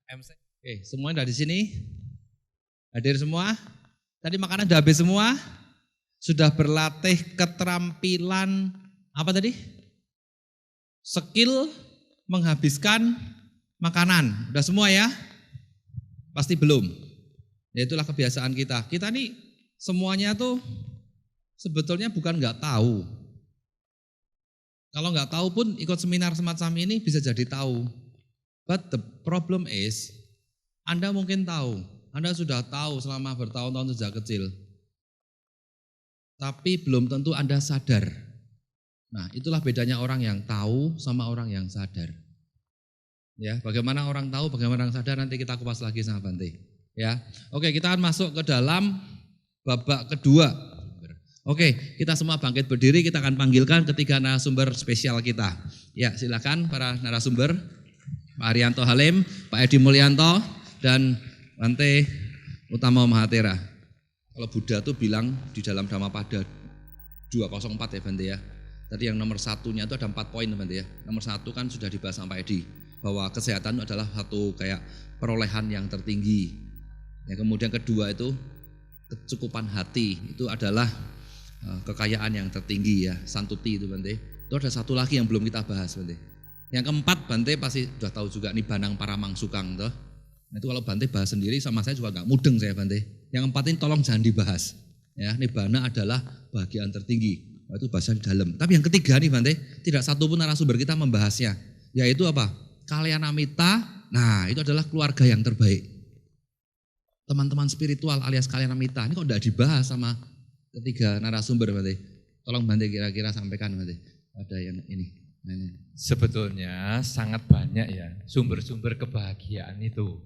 Oke, semuanya dari sini? Hadir semua? Tadi makanan sudah habis semua? Sudah berlatih keterampilan apa tadi? Skill menghabiskan makanan. Sudah semua ya? Pasti belum. Ya itulah kebiasaan kita. Kita nih semuanya tuh sebetulnya bukan nggak tahu. Kalau nggak tahu pun ikut seminar semacam ini bisa jadi tahu. But the problem is, Anda mungkin tahu, Anda sudah tahu selama bertahun-tahun sejak kecil. Tapi belum tentu Anda sadar. Nah, itulah bedanya orang yang tahu sama orang yang sadar. Ya, bagaimana orang tahu, bagaimana orang sadar nanti kita kupas lagi sama Bante. Ya, oke, kita akan masuk ke dalam babak kedua. Oke, kita semua bangkit berdiri, kita akan panggilkan ketiga narasumber spesial kita. Ya, silakan para narasumber, Pak Haryanto Halim, Pak Edi Mulyanto, dan Bante Utama Mahatera. Kalau Buddha tuh bilang di dalam Dhammapada 204 ya Bante ya. Tadi yang nomor satunya itu ada 4 poin Bante ya. Nomor 1 kan sudah dibahas sama Pak Edi, bahwa kesehatan itu adalah satu kayak perolehan yang tertinggi. Ya, kemudian kedua itu kecukupan hati, itu adalah kekayaan yang tertinggi ya, santuti itu Bante. Itu ada satu lagi yang belum kita bahas Bante. Yang keempat Bante pasti sudah tahu juga Nibanang Paramangsukang toh. Nah, itu kalau Bante bahas sendiri sama saya juga gak mudeng saya Bante. Yang keempat ini tolong jangan dibahas. Ya, Nibbana adalah bahagian tertinggi. Itu bahasa di dalam. Tapi yang ketiga nih Bante, tidak satu pun narasumber kita membahasnya. Yaitu apa? Kalyanamita. Nah, itu adalah keluarga yang terbaik. Teman-teman spiritual alias Kalyanamita. Ini kok tidak dibahas sama ketiga narasumber Bante. Tolong Bante kira-kira sampaikan Bante. Ada yang ini. Sebetulnya sangat banyak ya sumber-sumber kebahagiaan itu.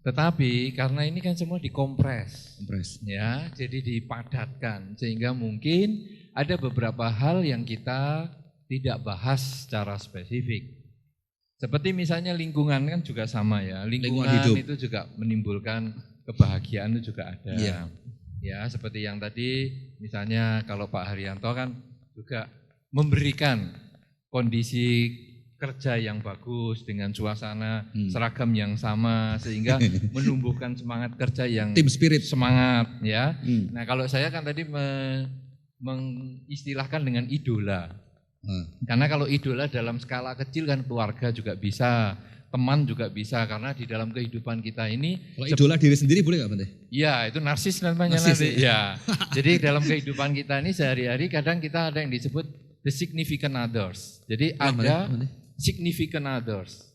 Tetapi karena ini kan semua dikompres. Ya, jadi dipadatkan sehingga mungkin ada beberapa hal yang kita tidak bahas secara spesifik. Seperti misalnya lingkungan kan juga sama ya. Lingkungan itu juga menimbulkan kebahagiaan itu juga ada. Yeah. Ya, seperti yang tadi misalnya kalau Pak Haryanto kan juga memberikan kondisi kerja yang bagus dengan suasana seragam yang sama sehingga menumbuhkan semangat kerja yang tim spirit semangat ya. Nah, kalau saya kan tadi mengistilahkan dengan idola. Karena kalau idola dalam skala kecil kan keluarga juga bisa, teman juga bisa, karena di dalam kehidupan kita ini. Kalau idola diri sendiri boleh nggak Bante? Iya, itu narsis namanya nanti. Ya. Jadi dalam kehidupan kita ini sehari-hari kadang kita ada yang disebut the significant others. Jadi ada significant others.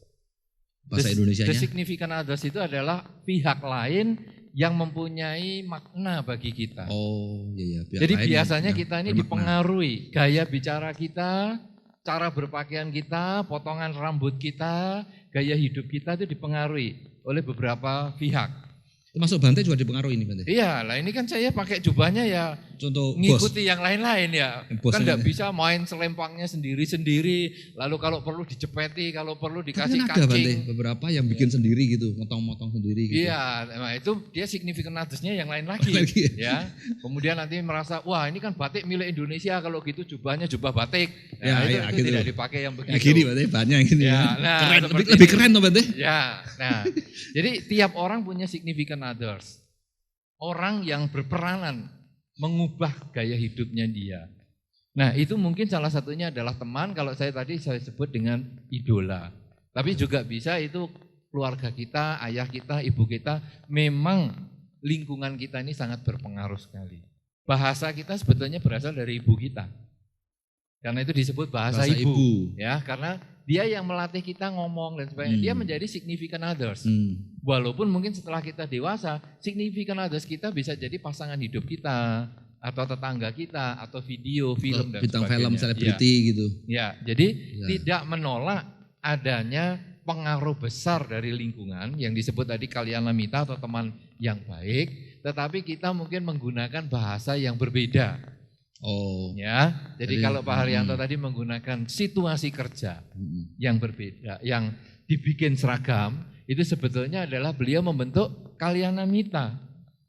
Bahasa Indonesianya. The significant others itu adalah pihak lain yang mempunyai makna bagi kita. Oh iya. Jadi biasanya kita ini dipengaruhi gaya bicara kita, cara berpakaian kita, potongan rambut kita, gaya hidup kita itu dipengaruhi oleh beberapa pihak. Termasuk Bante juga dipengaruhi ini Bante? Iya, lah ini kan saya pakai jubahnya ya contoh ngikuti yang lain-lain ya. Kan nggak ya. bisa main selempangnya sendiri-sendiri, lalu kalau perlu dijepeti, kalau perlu dikasih kan ada kancing. Bante, beberapa yang bikin sendiri gitu, motong-motong sendiri gitu. Iya, nah itu dia signifikan others-nya yang lain lagi. Ya. Kemudian nanti merasa, wah ini kan batik milik Indonesia, kalau gitu jubahnya jubah batik. Nah, itu gitu. tidak dipakai yang begitu. Ya gini Bante, banyak gini ya. Nah, keren, lebih keren tuh Bante. Ya, nah jadi tiap orang punya significant others. Orang yang berperanan mengubah gaya hidupnya dia. Nah itu mungkin salah satunya adalah teman, kalau saya tadi saya sebut dengan idola. Tapi juga bisa itu keluarga kita, ayah kita, ibu kita, memang lingkungan kita ini sangat berpengaruh sekali. Bahasa kita sebetulnya berasal dari ibu kita. Karena itu disebut bahasa ibu. Ya, karena dia yang melatih kita ngomong dan sebagainya. Dia menjadi significant others. Walaupun mungkin setelah kita dewasa, significant others kita bisa jadi pasangan hidup kita, atau tetangga kita, atau video, film dan bintang sebagainya. Film, selebriti gitu. Ya, jadi tidak menolak adanya pengaruh besar dari lingkungan yang disebut tadi kalyanamita atau teman yang baik, tetapi kita mungkin menggunakan bahasa yang berbeda. Oh, ya. Jadi kalau Pak Haryanto tadi menggunakan situasi kerja yang berbeda, yang dibikin seragam, itu sebetulnya adalah beliau membentuk kalyanamita.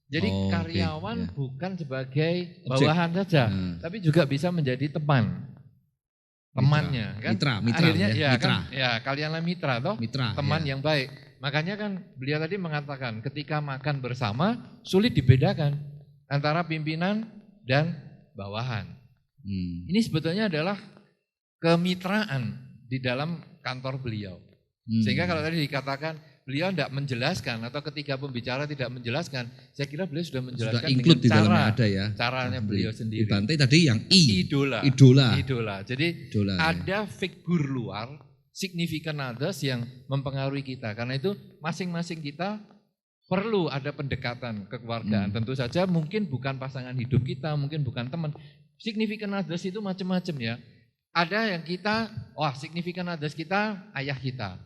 Jadi karyawan bukan sebagai bawahan saja, tapi juga bisa menjadi temannya kan. Mitra, akhirnya ya, kan, ya kalyanamitra toh, mitra, teman yang baik. Makanya kan beliau tadi mengatakan ketika makan bersama sulit dibedakan antara pimpinan dan bawahan. Ini sebetulnya adalah kemitraan di dalam kantor beliau. Sehingga kalau tadi dikatakan beliau tidak menjelaskan atau ketika pembicara tidak menjelaskan, saya kira beliau sudah menjelaskan sudah dengan cara, ada ya. caranya beliau sendiri. Dibantai tadi yang Idola. Jadi ada figur luar, significant others yang mempengaruhi kita. Karena itu masing-masing kita perlu ada pendekatan kekeluargaan. Tentu saja mungkin bukan pasangan hidup kita, mungkin bukan teman. Significant others itu macam-macam ya. Ada yang kita, significant others kita ayah kita.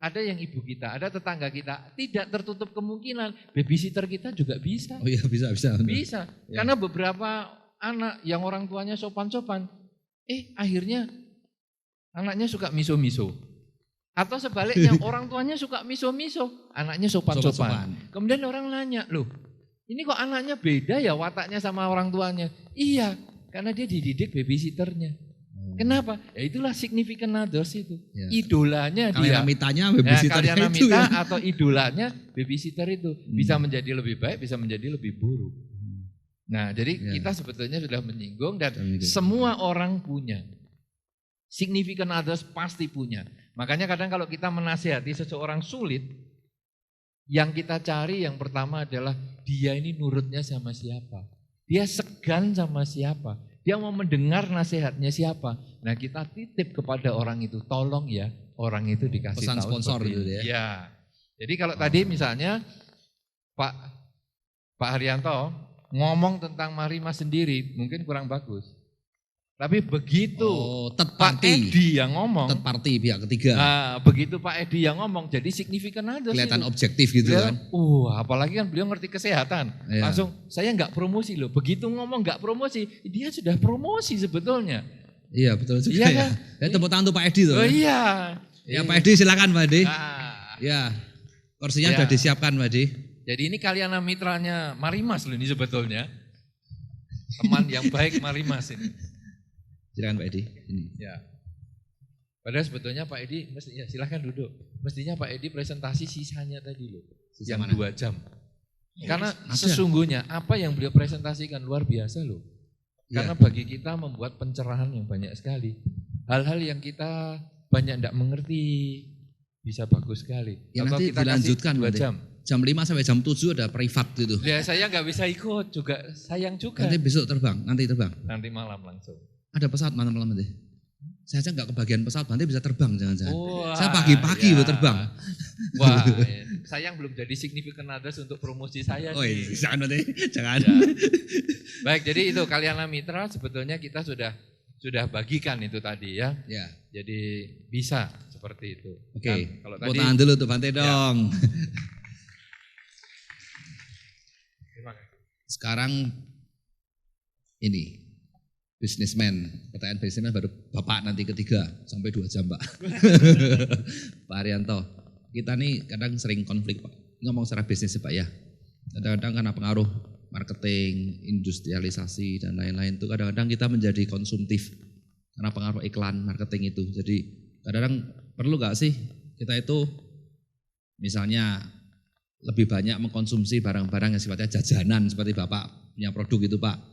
Ada yang ibu kita, ada tetangga kita. Tidak tertutup kemungkinan babysitter kita juga bisa. Oh iya bisa. Bisa. Ya. Karena beberapa anak yang orang tuanya sopan-sopan, akhirnya anaknya suka miso-miso. Atau sebaliknya orang tuanya suka miso-miso, anaknya sopan-sopan. Kemudian orang nanya, loh ini kok anaknya beda ya wataknya sama orang tuanya? Iya, karena dia dididik babysitternya. Kenapa? Ya itulah significant others itu. Ya. Idolanya dia. Mitanya babysitter itu ya. Atau idolanya babysitter itu. Bisa menjadi lebih baik, bisa menjadi lebih buruk. Nah jadi kita sebetulnya sudah menyinggung dan semua orang punya. Significant others pasti punya. Makanya kadang kalau kita menasihati seseorang sulit, yang kita cari yang pertama adalah dia ini nurutnya sama siapa. Dia segan sama siapa. Dia mau mendengar nasihatnya siapa. Nah kita titip kepada orang itu, tolong ya orang itu dikasih pesan tahu sponsor gitu ya. Ya. Jadi kalau tadi misalnya Pak Haryanto ngomong tentang Marimas sendiri mungkin kurang bagus. Tapi begitu Pak Edi yang ngomong, third party pihak ketiga. Begitu Pak Edi yang ngomong, jadi signifikan aja. Kelihatan objektif gitu kan. Apalagi kan beliau ngerti kesehatan. Ya. Langsung saya nggak promosi loh. Begitu ngomong nggak promosi, dia sudah promosi sebetulnya. Iya betul juga ya. Ya tepuk tangan untuk Pak Edi tuh. Oh iya. Ya Pak Edi silakan Pak Edi. Ya kursinya sudah disiapkan Pak Edi. Jadi ini kalian mitranya Marimas loh ini sebetulnya. Teman yang baik Marimas ini. Silakan Pak Edi. Ini. Ya. Padahal sebetulnya Pak Edi, silahkan duduk. Mestinya Pak Edi presentasi sisanya tadi loh, yang 2 jam. Karena sesungguhnya apa yang beliau presentasikan luar biasa loh. Karena bagi kita membuat pencerahan yang banyak sekali. Hal-hal yang kita banyak tidak mengerti bisa bagus sekali. Ya, nanti kita dilanjutkan 2 jam. Jam 5 sampai jam 7 ada privat gitu. Ya saya nggak bisa ikut juga, sayang juga. Nanti besok terbang, Nanti malam langsung. Ada pesawat malam-malam nanti. Saya aja nggak kebagian pesawat, nanti bisa terbang jangan-jangan. Saya pagi-pagi terbang. Wah, sayang belum jadi significant others untuk promosi saya. Jangan nanti, jangan. Ya. Baik, jadi itu Kalyana Mitra sebetulnya kita sudah bagikan itu tadi ya. Ya. Jadi bisa seperti itu. Oke. Kalau tadi tangan dulu tuh Bante dong. Sekarang ini bisnismen, pertanyaan bisnismen baru Bapak nanti ketiga sampai 2 jam Pak. Pak Haryanto, kita nih kadang sering konflik Pak, ngomong secara bisnis Pak ya. Kadang-kadang karena pengaruh marketing, industrialisasi dan lain-lain itu kadang-kadang kita menjadi konsumtif karena pengaruh iklan, marketing itu. Jadi kadang-kadang perlu gak sih kita itu misalnya lebih banyak mengkonsumsi barang-barang yang sifatnya jajanan seperti Bapak punya produk itu Pak.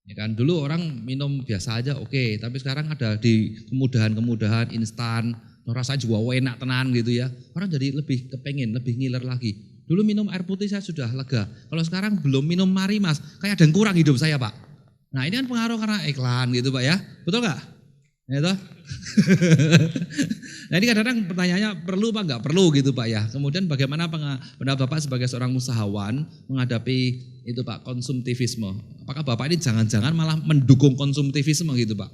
Ya kan dulu orang minum biasa aja oke, tapi sekarang ada di kemudahan-kemudahan instan, rasanya juga enak tenan gitu ya. Orang jadi lebih kepengen, lebih ngiler lagi. Dulu minum air putih saya sudah lega. Kalau sekarang belum minum Marimas, kayak ada yang kurang hidup saya Pak. Nah ini kan pengaruh karena iklan gitu Pak ya, betul gak? Ya toh? Nah ini kadang-kadang pertanyaannya perlu apa enggak perlu gitu Pak ya. Kemudian bagaimana pendapat Bapak sebagai seorang usahawan menghadapi itu Pak konsumtivisme. Apakah Bapak ini jangan-jangan malah mendukung konsumtivisme gitu Pak?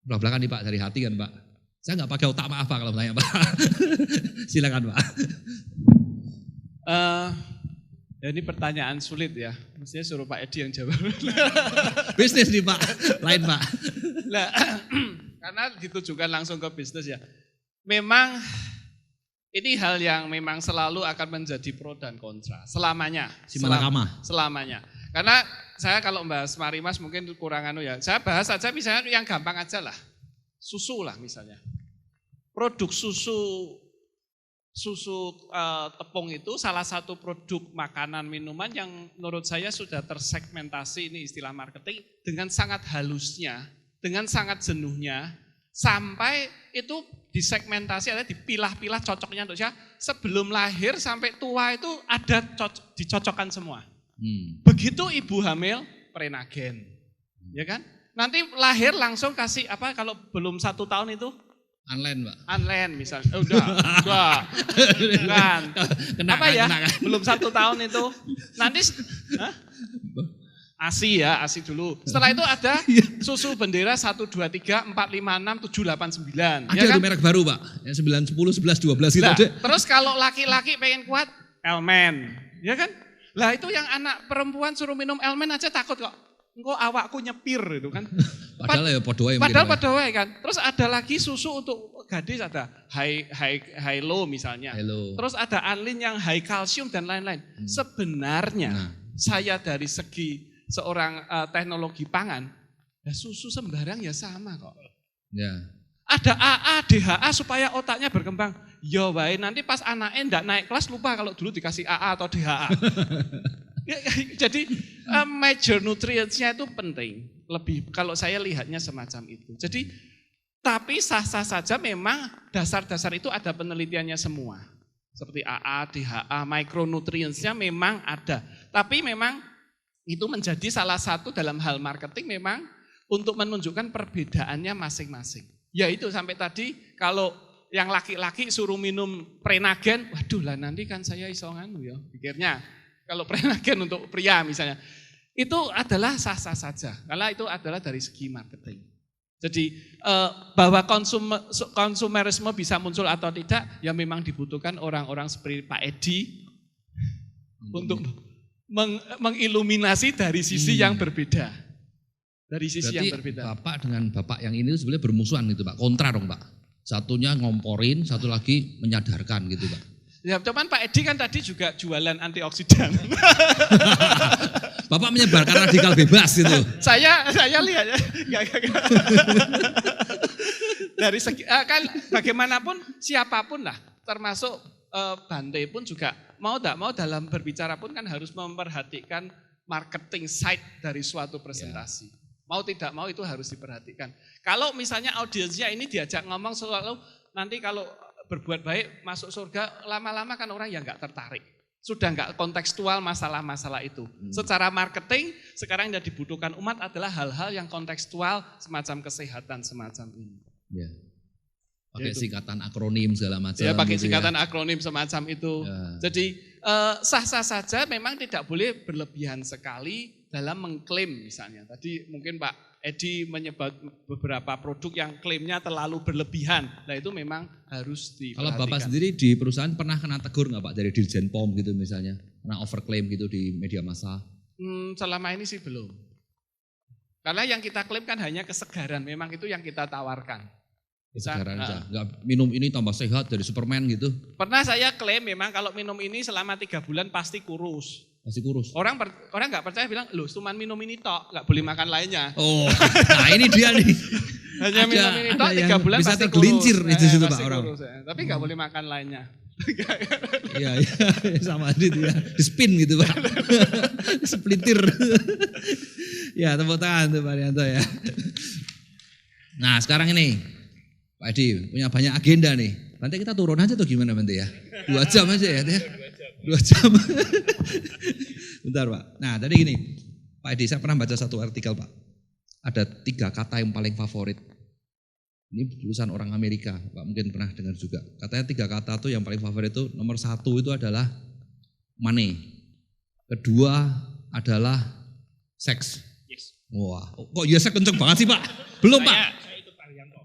Belak-belakan nih Pak dari hati kan Pak. Saya enggak pakai otak maaf Pak kalau bertanya Pak. Silakan Pak. Ya ini pertanyaan sulit ya. Mestinya suruh Pak Edi yang jawab. Bisnis nih Pak, lain Pak. Nah, karena ditujukan langsung ke bisnis ya. Memang ini hal yang memang selalu akan menjadi pro dan kontra. Selamanya. Selamanya. Karena saya kalau bahas Marimas mungkin kurang ya. Saya bahas aja misalnya yang gampang aja lah. Susu lah misalnya. Produk susu susu tepung itu salah satu produk makanan minuman yang menurut saya sudah tersegmentasi, ini istilah marketing, dengan sangat halusnya, dengan sangat jenuhnya, sampai itu disegmentasi, ada dipilah-pilah cocoknya untuk siapa. Sebelum lahir sampai tua itu ada dicocokkan semua. Begitu ibu hamil, Prenagen, ya kan? Nanti lahir langsung kasih apa kalau belum 1 tahun itu? Online, Pak. Online misalnya. Udah. Kan. Apa ya? Belum 1 tahun itu. Nanti ASI dulu. Setelah itu ada susu bendera 1, 2, 3, 4, 5, 6, 7, 8, 9. Ada ya kan? merek baru, Pak. Yang 9, 10, 11, 12 gitu. Nah, terus kalau laki-laki pengen kuat, Elmen. Ya kan? Lah itu yang anak perempuan suruh minum Elmen aja takut kok. Engkau awakku nyepir itu kan. Padahal ya podoai. Padahal podoai kan. Terus ada lagi susu untuk gadis, ada high low misalnya. Hello. Terus ada Anlin yang high kalsium dan lain-lain. Sebenarnya saya dari segi seorang teknologi pangan, ya susu sembarang ya sama kok. Ya. Ada AA, DHA supaya otaknya berkembang. Ya wae nanti pas anaknya enggak naik kelas lupa kalau dulu dikasih AA atau DHA. Jadi major nutrients-nya itu penting. Lebih kalau saya lihatnya semacam itu. Jadi tapi sah-sah saja memang dasar-dasar itu ada penelitiannya semua. Seperti AA, DHA, micronutrients-nya memang ada. Tapi memang itu menjadi salah satu dalam hal marketing memang untuk menunjukkan perbedaannya masing-masing. Ya itu sampai tadi kalau yang laki-laki suruh minum Prenagen, waduh lah nanti kan saya iso nganu ya pikirnya. Kalau Prenagen untuk pria misalnya, itu adalah sah-sah saja. Karena itu adalah dari segi marketing. Jadi bahwa konsumerisme bisa muncul atau tidak, ya memang dibutuhkan orang-orang seperti Pak Edi untuk mengiluminasi dari sisi yang berbeda. Dari sisi berarti yang berbeda. Bapak dengan Bapak yang ini sebenarnya bermusuhan gitu Pak, kontra dong Pak. Satunya ngomporin, satu lagi menyadarkan gitu Pak. Ya, cuman Pak Edi kan tadi juga jualan antioksidan. Bapak menyebarkan radikal bebas gitu. Saya lihat ya. Dari segi kan bagaimanapun siapapun lah, termasuk Bante pun juga mau tidak mau dalam berbicara pun kan harus memperhatikan marketing side dari suatu presentasi. Ya. Mau tidak mau itu harus diperhatikan. Kalau misalnya audiensnya ini diajak ngomong selalu nanti kalau berbuat baik masuk surga, lama-lama kan orang yang nggak tertarik. Sudah nggak kontekstual masalah-masalah itu. Secara marketing sekarang yang dibutuhkan umat adalah hal-hal yang kontekstual semacam kesehatan semacam ini. Ya. Pakai singkatan akronim segala macam. Ya pakai gitu singkatan akronim semacam itu. Ya. Jadi sah-sah saja memang tidak boleh berlebihan sekali dalam mengklaim misalnya. Tadi mungkin Pak Edi menyebut beberapa produk yang klaimnya terlalu berlebihan. Nah itu memang harus diperhatikan. Kalau Bapak sendiri di perusahaan pernah kena tegur nggak Pak dari Dirjen POM gitu misalnya? Pernah overklaim gitu di media massa? Selama ini sih belum. Karena yang kita klaim kan hanya kesegaran, memang itu yang kita tawarkan. Kesegaran aja, nggak minum ini tambah sehat dari Superman gitu? Pernah saya klaim memang kalau minum ini selama 3 bulan pasti kurus. Masih kurus. Orang nggak percaya bilang, loh cuma minum ini tok, nggak boleh makan lainnya. Oh, nah ini dia nih. Hanya minum ini tok 3 bulan bisa pasti tergelincir kurus. Itu situ Pak orang. Kurus, ya. Tapi nggak boleh makan lainnya. Iya, sama itu ya. Di spin gitu Pak. Sepelintir. Ya tepuk tangan tuh Pak Rianto ya. Nah sekarang ini Pak Edi punya banyak agenda nih. Nanti kita turun aja tuh gimana nanti ya. 2 jam aja ya. 2 jam. Bentar Pak. Nah tadi gini, Pak Edi saya pernah baca satu artikel Pak. Ada 3 kata yang paling favorit. Ini tulisan orang Amerika, Pak mungkin pernah dengar juga. Katanya 3 kata tuh yang paling favorit itu nomor 1 itu adalah money. Kedua adalah seks. Yes. Wah, kok ya saya kenceng banget sih Pak? Belum Pak? Saya ikut Pak Haryanto.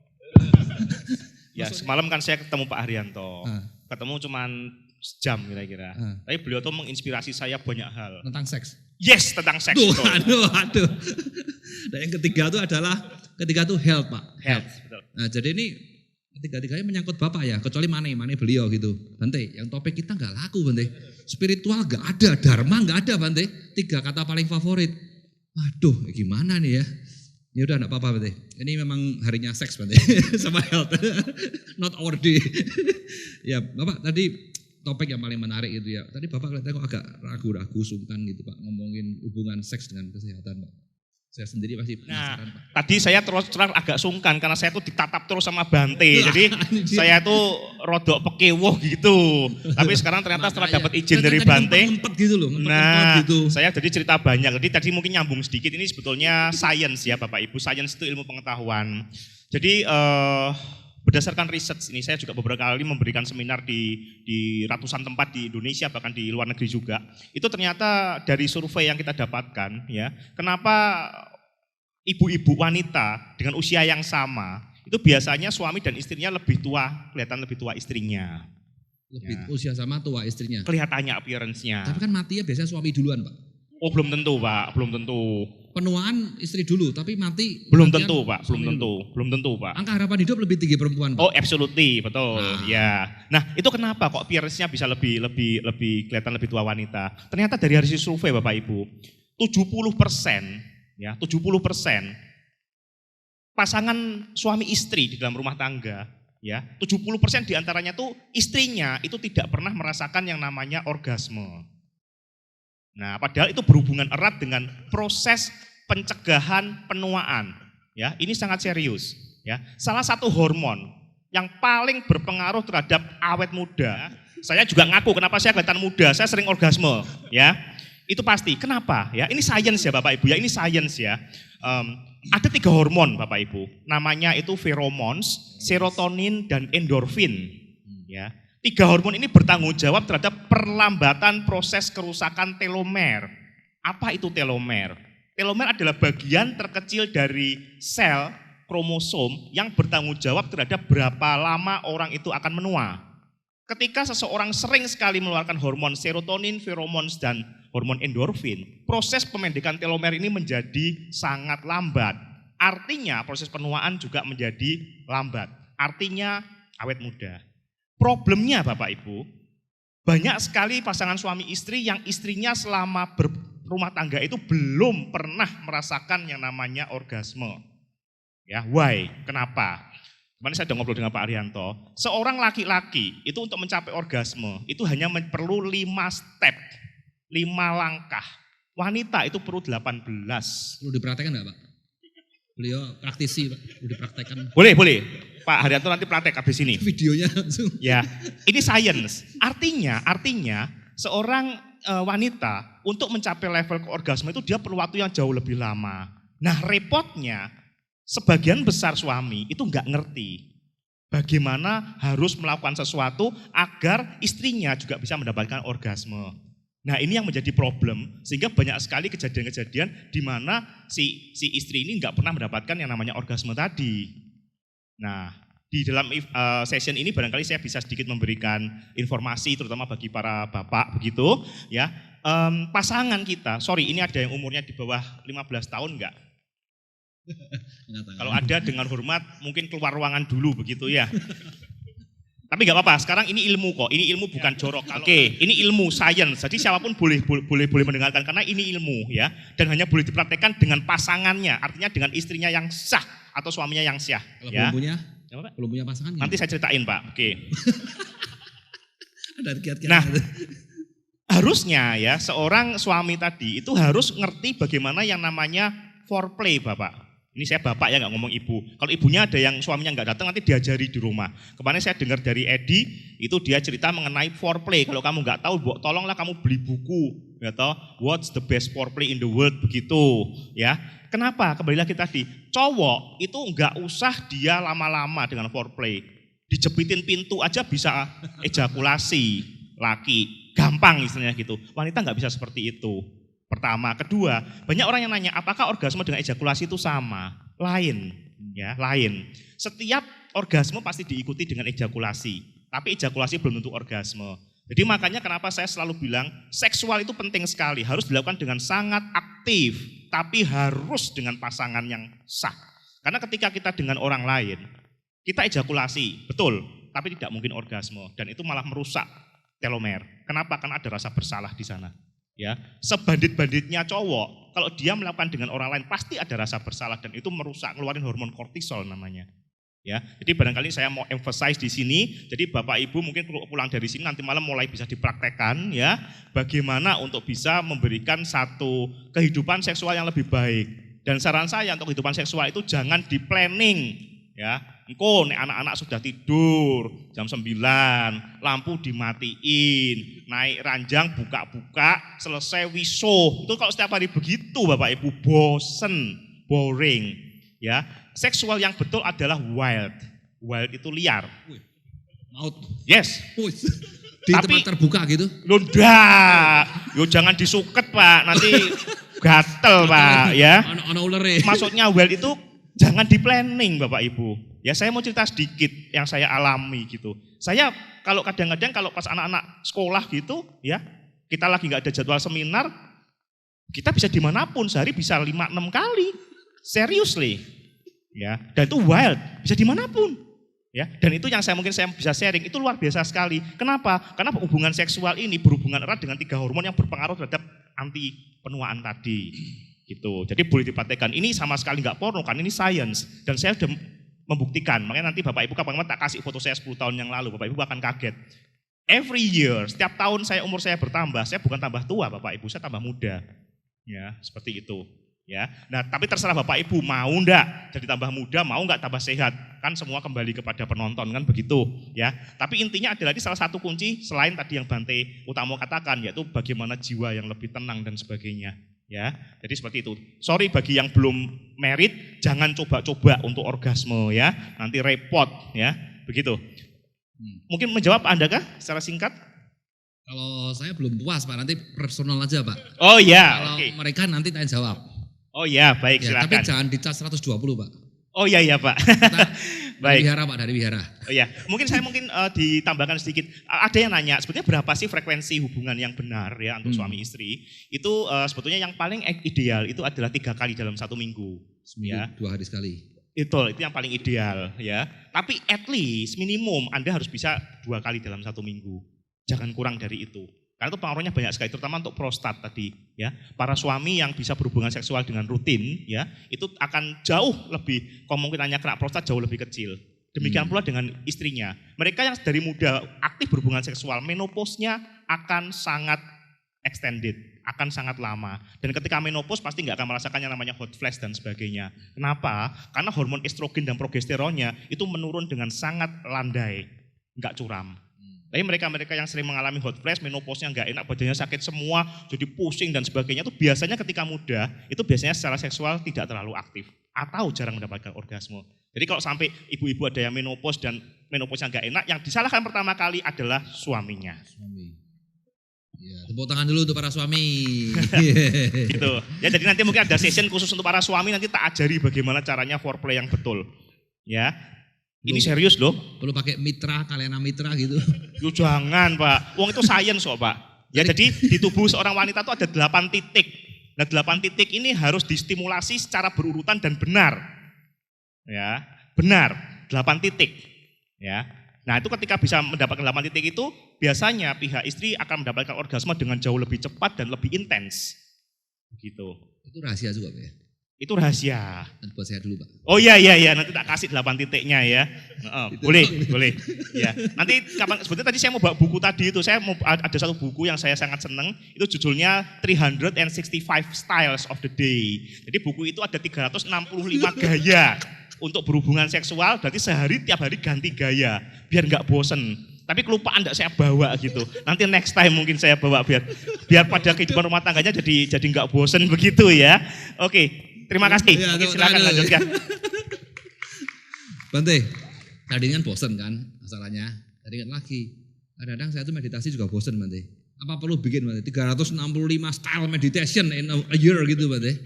Ya semalam kan saya ketemu Pak Haryanto. Ketemu cuman sejam kira-kira. Tapi beliau tuh menginspirasi saya banyak hal. Tentang seks? Yes, tentang seks. Aduh. Dan yang ketiga itu adalah, health Pak. Health, betul. Nah jadi ini ketiga-tiganya menyangkut Bapak ya, kecuali money beliau gitu. Bante, yang topik kita gak laku Bante. Spiritual gak ada, dharma gak ada Bante. 3 kata paling favorit. Waduh gimana nih ya. Ya udah enggak apa-apa berarti. Ini memang harinya seks berarti sama health. Not our day. Ya, Bapak tadi topik yang paling menarik itu ya. Tadi Bapak kelihatannya kok agak ragu-ragu, sungkan gitu Pak ngomongin hubungan seks dengan kesehatan Pak. Saya sendiri pasti penasaran Pak. Tadi saya terus terang agak sungkan karena saya tuh ditatap terus sama Bante. Jadi saya tuh rodok pekewuh gitu. Tapi sekarang ternyata setelah dapat izin dari Bante. Gitu loh, gitu. Saya jadi cerita banyak. Jadi tadi mungkin nyambung sedikit. Ini sebetulnya science ya Bapak Ibu. Science itu ilmu pengetahuan. Jadi berdasarkan riset ini saya juga beberapa kali memberikan seminar di ratusan tempat di Indonesia bahkan di luar negeri juga. Itu ternyata dari survei yang kita dapatkan ya, kenapa ibu-ibu wanita dengan usia yang sama itu biasanya suami dan istrinya lebih tua, kelihatan lebih tua istrinya. Lebih usia sama tua istrinya. Kelihatannya appearance-nya. Tapi kan matinya biasanya suami duluan Pak. Oh belum tentu Pak, belum tentu. Penuaan istri dulu, tapi mati belum tentu Pak, belum tentu Pak. Angka harapan hidup lebih tinggi perempuan Pak. Oh absolutely, betul. Ya. Nah itu kenapa kok appearance-nya bisa lebih kelihatan lebih tua wanita? Ternyata dari hasil survei Bapak Ibu, 70% ya, 70% pasangan suami istri di dalam rumah tangga ya, 70% diantaranya tuh istrinya itu tidak pernah merasakan yang namanya orgasme. Nah, padahal itu berhubungan erat dengan proses pencegahan penuaan. Ya, ini sangat serius. Ya, salah satu hormon yang paling berpengaruh terhadap awet muda. Saya juga ngaku kenapa saya kelihatan muda. Saya sering orgasme. Ya, itu pasti. Kenapa? Ya, ini sains ya Bapak Ibu. Ya, ini sains ya. Ada 3 hormon Bapak Ibu. Namanya itu pheromones, serotonin, dan endorfin. Ya. 3 hormon ini bertanggung jawab terhadap perlambatan proses kerusakan telomer. Apa itu telomer? Telomer adalah bagian terkecil dari sel kromosom yang bertanggung jawab terhadap berapa lama orang itu akan menua. Ketika seseorang sering sekali mengeluarkan hormon serotonin, pheromones, dan hormon endorfin, proses pemendekan telomer ini menjadi sangat lambat. Artinya proses penuaan juga menjadi lambat. Artinya awet muda. Problemnya Bapak Ibu, banyak sekali pasangan suami istri yang istrinya selama berumah tangga itu belum pernah merasakan yang namanya orgasme. Ya, why? Kenapa? Kemarin saya sudah ngobrol dengan Pak Arianto, seorang laki-laki itu untuk mencapai orgasme itu hanya perlu 5 step, 5 langkah. Wanita itu perlu 18. Perlu diperhatikan enggak Pak? Beliau praktisi Pak, perlu dipraktekkan. Boleh. Pak Haryanto nanti praktek habis ini. Videonya langsung. Ya, ini science. Artinya seorang wanita untuk mencapai level ke orgasme itu dia perlu waktu yang jauh lebih lama. Nah, repotnya sebagian besar suami itu nggak ngerti bagaimana harus melakukan sesuatu agar istrinya juga bisa mendapatkan orgasme. Nah, ini yang menjadi problem sehingga banyak sekali kejadian-kejadian di mana si istri ini nggak pernah mendapatkan yang namanya orgasme tadi. Nah, di dalam session ini barangkali saya bisa sedikit memberikan informasi terutama bagi para bapak begitu ya. Pasangan kita, ini ada yang umurnya di bawah 15 tahun enggak? Kalau ada dengan hormat mungkin keluar ruangan dulu begitu ya. Tapi enggak apa-apa, sekarang ini ilmu kok, ini ilmu bukan jorok. Oke, ini ilmu sains. Jadi siapapun boleh mendengarkan karena ini ilmu ya, dan hanya boleh dipraktekkan dengan pasangannya, artinya dengan istrinya yang sah atau suaminya yang sah. Kalau ya. belum punya pasangan. Nanti saya ceritain Pak. Oke. Ada kiat-kiat. Nah, harusnya ya seorang suami tadi itu harus ngerti bagaimana yang namanya foreplay Bapak. Ini saya bapak ya nggak ngomong ibu. Kalau ibunya ada yang suaminya nggak datang nanti diajari di rumah. Kemarin saya dengar dari Edi itu dia cerita mengenai foreplay. Kalau kamu nggak tahu, tolonglah kamu beli buku, ya toh. What's the best foreplay in the world begitu, ya. Kenapa? Kembali lagi tadi, cowok itu nggak usah dia lama-lama dengan foreplay. Dijepitin pintu aja bisa ejakulasi laki, gampang istilahnya gitu. Wanita nggak bisa seperti itu. Pertama, kedua, banyak orang yang nanya apakah orgasme dengan ejakulasi itu sama? Lain, ya, lain. Setiap orgasme pasti diikuti dengan ejakulasi, tapi ejakulasi belum tentu orgasme. Jadi makanya kenapa saya selalu bilang seksual itu penting sekali, harus dilakukan dengan sangat aktif, tapi harus dengan pasangan yang sah. Karena ketika kita dengan orang lain, kita ejakulasi, betul, tapi tidak mungkin orgasme dan itu malah merusak telomer. Kenapa? Karena ada rasa bersalah di sana. Ya, sebandit-banditnya cowok, kalau dia melakukan dengan orang lain pasti ada rasa bersalah dan itu merusak, ngeluarin hormon kortisol namanya. Ya, jadi barangkali saya mau emphasize di sini. Jadi Bapak Ibu mungkin pulang dari sini nanti malam mulai bisa dipraktekkan ya, bagaimana untuk bisa memberikan satu kehidupan seksual yang lebih baik. Dan saran saya untuk kehidupan seksual itu jangan di planning ya. Engko nek anak-anak sudah tidur jam 9, lampu dimatiin, naik ranjang buka-buka, selesai wisuh. Itu kalau setiap hari begitu Bapak Ibu bosen, boring ya. Seksual yang betul adalah wild. Wild itu liar. Maut. Yes. Di tempat terbuka gitu. Lunda. Yo jangan disuket Pak, nanti gatel Pak ya. Ono ulere. Maksudnya wild itu jangan di planning Bapak Ibu. Ya saya mau cerita sedikit yang saya alami gitu. Saya kalau kadang-kadang kalau pas anak-anak sekolah gitu ya, kita lagi nggak ada jadwal seminar, kita bisa dimanapun sehari bisa 5-6 kali. Seriously. Ya, dan itu wild, bisa dimanapun. Ya, dan itu yang saya bisa sharing, itu luar biasa sekali. Kenapa? Karena hubungan seksual ini berhubungan erat dengan 3 hormon yang berpengaruh terhadap anti penuaan tadi. Gitu. Jadi boleh dipraktekkan. Ini sama sekali nggak porno kan, ini science. Dan saya sudah membuktikan. Makanya nanti Bapak Ibu kapan-kapan tak kasih foto saya 10 tahun yang lalu, Bapak Ibu akan kaget. Every year, setiap tahun umur saya bertambah, saya bukan tambah tua Bapak Ibu, saya tambah muda. Ya, seperti itu. Ya, nah tapi terserah Bapak Ibu mau enggak jadi tambah muda, mau enggak tambah sehat, kan semua kembali kepada penonton kan begitu ya. Tapi intinya adalah ini salah satu kunci selain tadi yang Bante Utamo katakan, yaitu bagaimana jiwa yang lebih tenang dan sebagainya ya. Jadi seperti itu. Sorry bagi yang belum married, jangan coba-coba untuk orgasme ya, nanti repot ya, begitu. Mungkin menjawab Anda kah secara singkat? Kalau saya belum puas Pak, nanti personal aja Pak. Oh iya, kalau mereka nanti tanya jawab. Oh iya, baik ya, silakan. Tapi jangan dicas 120 Pak. Oh iya Pak. Baik. Dari wihara. Oh iya, mungkin ditambahkan sedikit. Ada yang nanya, sebetulnya berapa sih frekuensi hubungan yang benar ya untuk suami istri? Itu sebetulnya yang paling ideal itu adalah 3 kali dalam 1 minggu. Seminggu, ya. 2 hari sekali. Itu yang paling ideal ya. Tapi at least minimum Anda harus bisa 2 kali dalam 1 minggu. Jangan kurang dari itu. Karena itu pengaruhnya banyak sekali, terutama untuk prostat tadi ya. Para suami yang bisa berhubungan seksual dengan rutin ya, itu akan jauh lebih, kemungkinannya kena prostat jauh lebih kecil. Demikian pula dengan istrinya. Mereka yang dari muda aktif berhubungan seksual, menopause-nya akan sangat extended, akan sangat lama. Dan ketika menopause pasti nggak akan merasakan yang namanya hot flash dan sebagainya. Kenapa? Karena hormon estrogen dan progesteronnya itu menurun dengan sangat landai, nggak curam. Tapi mereka yang sering mengalami hot flash, menopause-nya nggak enak, badannya sakit semua, jadi pusing dan sebagainya, itu biasanya ketika muda, itu biasanya secara seksual tidak terlalu aktif atau jarang mendapatkan orgasme. Jadi kalau sampai ibu-ibu ada yang menopause dan menopause-nya nggak enak, yang disalahkan pertama kali adalah suaminya. Suami. Ya, tepuk tangan dulu untuk para suami. Gitu. Ya, jadi nanti mungkin ada session khusus untuk para suami, nanti tak ajari bagaimana caranya foreplay yang betul. Ya. Ini serius loh. Perlu pakai mitra, kalena mitra gitu. Yo jangan Pak, wong itu science kok Pak. Ya jadi di tubuh seorang wanita itu ada 8 titik. Nah 8 titik ini harus distimulasi secara berurutan dan benar. Ya, benar, 8 titik. Ya. Nah itu ketika bisa mendapatkan 8 titik itu, biasanya pihak istri akan mendapatkan orgasme dengan jauh lebih cepat dan lebih intens. Gitu. Itu rahasia juga Pak ya? Itu rahasia. Dan buat saya dulu Pak. Oh iya, nanti tak kasih 8 titiknya ya. Boleh. Ya. Nanti kapan, sebetulnya tadi saya mau bawa buku tadi itu, ada satu buku yang saya sangat senang, itu judulnya 365 Styles of the Day. Jadi buku itu ada 365 gaya untuk berhubungan seksual, berarti tiap hari ganti gaya, biar nggak bosen. Tapi kelupaan enggak saya bawa gitu. Nanti next time mungkin saya bawa biar pada kehidupan rumah tangganya jadi nggak bosen begitu ya. Oke. Terima kasih. Ya, silakan lanjutkan. Bante, tadi kan bosen kan masalahnya. Tadi ingat lagi. Kadang-kadang saya tuh meditasi juga bosen Bante. Apa perlu bikin Bante? 365 style meditation in a year gitu Bante.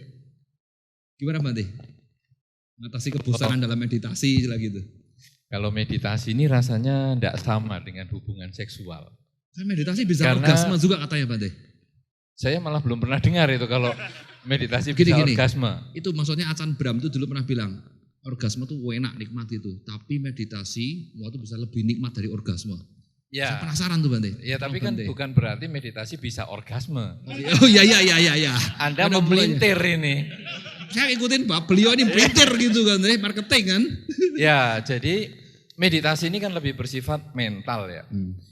Gimana Bante? Mengatasi kebosanan dalam meditasi lagi gitu. Kalau meditasi ini rasanya tidak sama dengan hubungan seksual. Kan meditasi bisa orgasme juga katanya Bante. Saya malah belum pernah dengar itu kalau meditasi bisa orgasme. Itu maksudnya Acan Bram itu dulu pernah bilang, orgasme itu enak, nikmat itu. Tapi meditasi, itu bisa lebih nikmat dari orgasme. Ya. Saya penasaran tuh Bante. Ya, tapi kan Bante. bukan berarti meditasi bisa orgasme. Oh iya. Anda memelintir ini. Saya ikutin beliau ini melintir gitu kan, marketing kan. Ya, jadi meditasi ini kan lebih bersifat mental ya.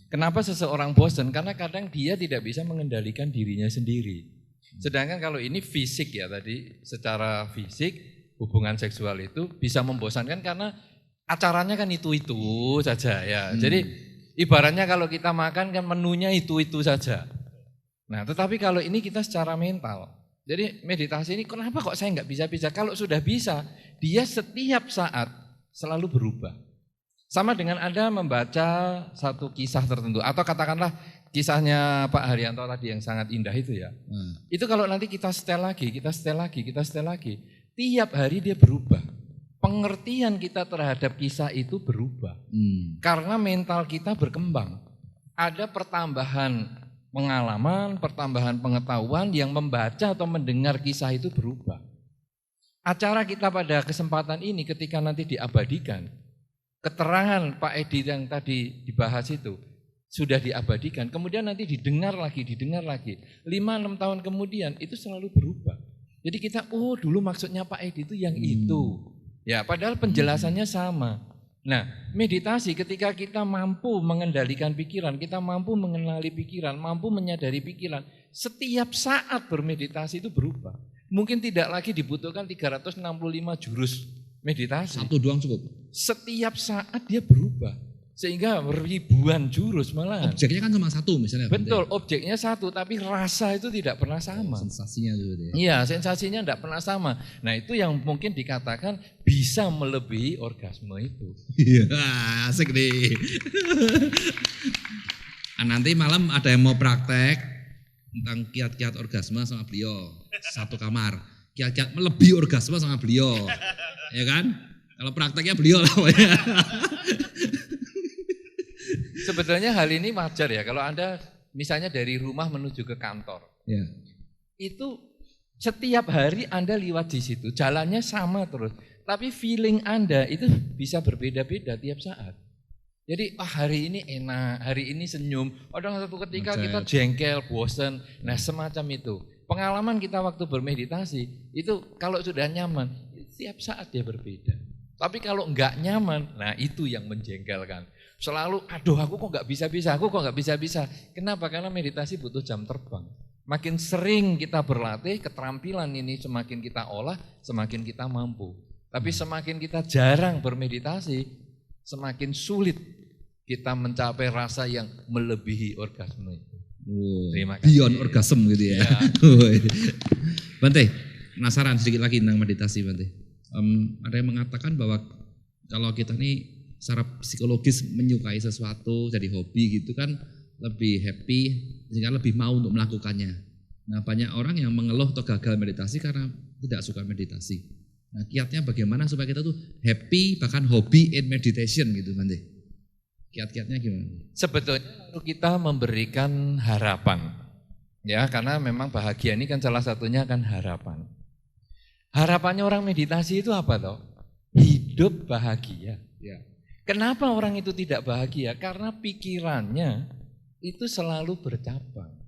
Kenapa seseorang bosan? Karena kadang dia tidak bisa mengendalikan dirinya sendiri. Sedangkan kalau ini fisik ya tadi, secara fisik hubungan seksual itu bisa membosankan karena acaranya kan itu-itu saja ya. Jadi ibaratnya kalau kita makan kan menunya itu-itu saja. Nah, tetapi kalau ini kita secara mental. Jadi meditasi ini kenapa kok saya nggak bisa-bisa? Kalau sudah bisa, dia setiap saat selalu berubah. Sama dengan Anda membaca satu kisah tertentu atau katakanlah kisahnya Pak Haryanto tadi yang sangat indah itu ya. Itu kalau nanti kita setel lagi, tiap hari dia berubah. Pengertian kita terhadap kisah itu berubah. Karena mental kita berkembang. Ada pertambahan pengalaman, pertambahan pengetahuan yang membaca atau mendengar kisah itu berubah. Acara kita pada kesempatan ini ketika nanti diabadikan, keterangan Pak Edi yang tadi dibahas itu sudah diabadikan, kemudian nanti didengar lagi. 5-6 tahun kemudian itu selalu berubah. Jadi kita, dulu maksudnya Pak Edi itu yang itu. Ya, padahal penjelasannya sama. Nah, meditasi ketika kita mampu mengendalikan pikiran, kita mampu mengenali pikiran, mampu menyadari pikiran, setiap saat bermeditasi itu berubah. Mungkin tidak lagi dibutuhkan 365 jurus meditasi. Satu doang cukup. Setiap saat dia berubah. Sehingga ribuan jurus malah. Objeknya kan cuma satu misalnya. Betul, objeknya satu, tapi rasa itu tidak pernah sama. Sensasinya itu ya. Iya, sensasinya tidak pernah sama. Nah, itu yang mungkin dikatakan bisa melebihi orgasme itu. Iya, asik nih. Nanti malam ada yang mau praktek tentang kiat-kiat orgasme sama beliau. Satu kamar. Kiat-kiat melebihi orgasme sama beliau. Ya kan? Kalau prakteknya beliau lah. Sebetulnya hal ini wajar ya, kalau Anda misalnya dari rumah menuju ke kantor, ya. Itu setiap hari Anda lewat di situ, jalannya sama terus, tapi feeling Anda itu bisa berbeda-beda tiap saat. Jadi hari ini enak, hari ini senyum, ada satu ketika kita jengkel, bosan, nah semacam itu. Pengalaman kita waktu bermeditasi, itu kalau sudah nyaman, setiap saat dia berbeda. Tapi kalau enggak nyaman, nah itu yang menjengkelkan. Selalu, aku kok nggak bisa-bisa. Kenapa? Karena meditasi butuh jam terbang. Makin sering kita berlatih, keterampilan ini semakin kita olah, semakin kita mampu. Tapi semakin kita jarang bermeditasi, semakin sulit kita mencapai rasa yang melebihi orgasme itu. Terima kasih. Beyond orgasm gitu ya. Bante, penasaran sedikit lagi tentang meditasi Bante. Ada yang mengatakan bahwa kalau kita nih secara psikologis menyukai sesuatu jadi hobi gitu kan lebih happy sehingga lebih mau untuk melakukannya. Nah, banyak orang yang mengeluh atau gagal meditasi karena tidak suka meditasi. Nah, kiatnya bagaimana supaya kita tuh happy bahkan hobi in meditation gitu Bante? Kiat-kiatnya gimana? Sebetulnya kita memberikan harapan. Ya, karena memang bahagia ini kan salah satunya kan harapan. Harapannya orang meditasi itu apa toh? Hidup bahagia. Ya. Kenapa orang itu tidak bahagia? Karena pikirannya itu selalu bercabang.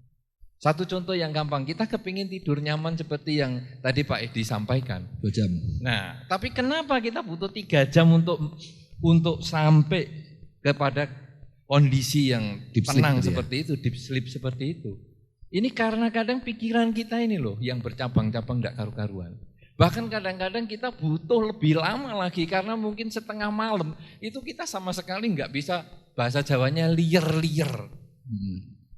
Satu contoh yang gampang, kita kepingin tidur nyaman seperti yang tadi Pak Edi sampaikan. 2 jam. Nah, tapi kenapa kita butuh 3 jam untuk sampai kepada kondisi yang deep tenang sleep seperti itu, deep sleep seperti itu. Ini karena kadang pikiran kita ini loh yang bercabang-cabang tidak karu-karuan. Bahkan kadang-kadang kita butuh lebih lama lagi karena mungkin setengah malam itu kita sama sekali nggak bisa, bahasa Jawanya liar-liar.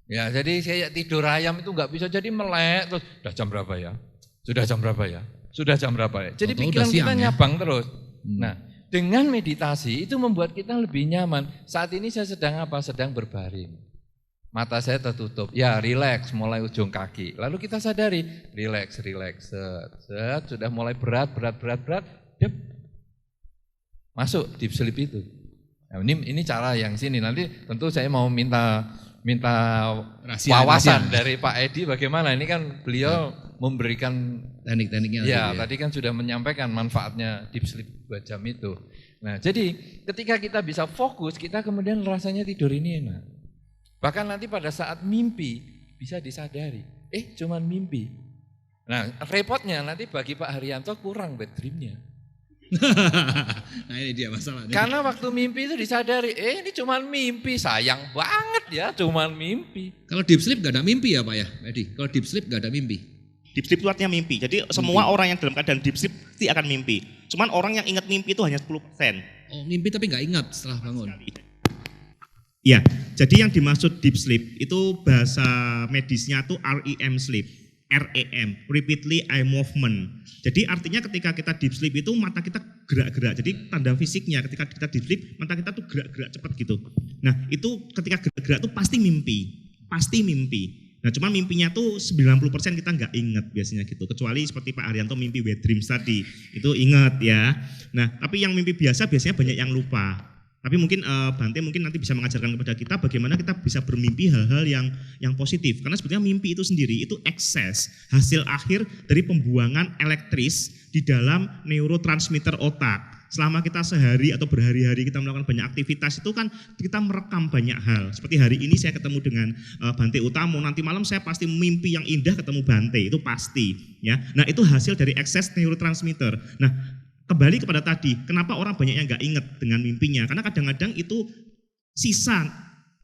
Ya, jadi saya tidur ayam itu nggak bisa, jadi melek terus sudah jam berapa ya? Sudah jam berapa ya? Jadi pikiran kita nyabang terus. Nah, dengan meditasi itu membuat kita lebih nyaman. Saat ini saya sedang apa? Sedang berbaring. Mata saya tertutup, ya rileks mulai ujung kaki. Lalu kita sadari, rileks, set, sudah mulai berat, dep. Masuk deep sleep itu. Nah, ini cara yang sini. Nanti tentu saya mau minta wawasan dari Pak Edi bagaimana. Ini kan beliau memberikan teknik-tekniknya. Ya, tadi kan sudah menyampaikan manfaatnya deep sleep 2 jam itu. Nah, jadi ketika kita bisa fokus, kita kemudian rasanya tidur ini enak. Bahkan nanti pada saat mimpi bisa disadari, cuman mimpi. Nah repotnya nanti bagi Pak Haryanto kurang bad dreamnya. Nah ini dia masalahnya. Karena waktu mimpi itu disadari, ini cuman mimpi, sayang banget ya cuman mimpi. Kalau deep sleep gak ada mimpi ya Pak ya, Edi? Kalau deep sleep gak ada mimpi? Deep sleep itu artinya mimpi. Jadi semua orang yang dalam keadaan deep sleep pasti akan mimpi. Cuman orang yang ingat mimpi itu hanya 10%. Oh mimpi tapi gak ingat setelah bangun? Ya, jadi yang dimaksud deep sleep itu bahasa medisnya tuh REM sleep. REM, repeatedly eye movement. Jadi artinya ketika kita deep sleep itu mata kita gerak-gerak. Jadi tanda fisiknya ketika kita deep sleep mata kita tuh gerak-gerak cepat gitu. Nah itu ketika gerak-gerak tuh pasti mimpi. Pasti mimpi. Nah cuman mimpinya tuh 90% kita nggak inget biasanya gitu. Kecuali seperti Pak Haryanto mimpi wet dreams tadi. Itu inget ya. Nah tapi yang mimpi biasa biasanya banyak yang lupa. Tapi mungkin Bante mungkin nanti bisa mengajarkan kepada kita bagaimana kita bisa bermimpi hal-hal yang positif. Karena sebetulnya mimpi itu sendiri itu ekses, hasil akhir dari pembuangan elektris di dalam neurotransmitter otak. Selama kita sehari atau berhari-hari kita melakukan banyak aktivitas itu kan kita merekam banyak hal. Seperti hari ini saya ketemu dengan Bante Utamo, nanti malam saya pasti mimpi yang indah ketemu Bante, itu pasti. Ya. Nah itu hasil dari ekses neurotransmitter. Nah kembali kepada tadi, kenapa orang banyak yang nggak inget dengan mimpinya? Karena kadang-kadang itu sisa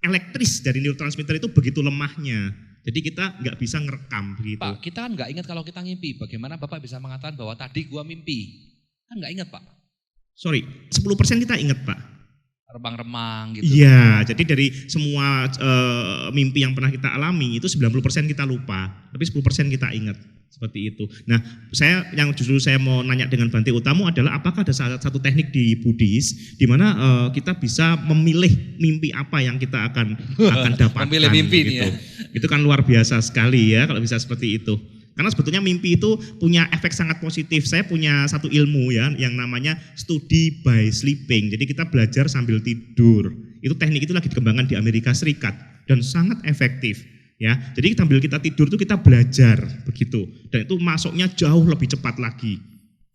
elektris dari neurotransmitter itu begitu lemahnya. Jadi kita nggak bisa ngerekam begitu. Pak, kita kan nggak ingat kalau kita ngimpi. Bagaimana Bapak bisa mengatakan bahwa tadi gua mimpi? Kan nggak ingat Pak. Sorry, 10% kita ingat Pak. Remang-remang gitu. Iya, jadi dari semua mimpi yang pernah kita alami itu 90% kita lupa, tapi 10% kita ingat. Seperti itu. Nah, justru saya mau nanya dengan Bante Utamo adalah apakah ada satu teknik di Buddhis di mana kita bisa memilih mimpi apa yang kita akan dapatkan. Memilih mimpi gitu. Nih ya. Itu kan luar biasa sekali ya kalau bisa seperti itu. Karena sebetulnya mimpi itu punya efek sangat positif. Saya punya satu ilmu ya yang namanya study by sleeping. Jadi kita belajar sambil tidur. Itu teknik itu lagi dikembangkan di Amerika Serikat dan sangat efektif. Ya, jadi sambil kita tidur tuh kita belajar begitu, dan itu masuknya jauh lebih cepat lagi,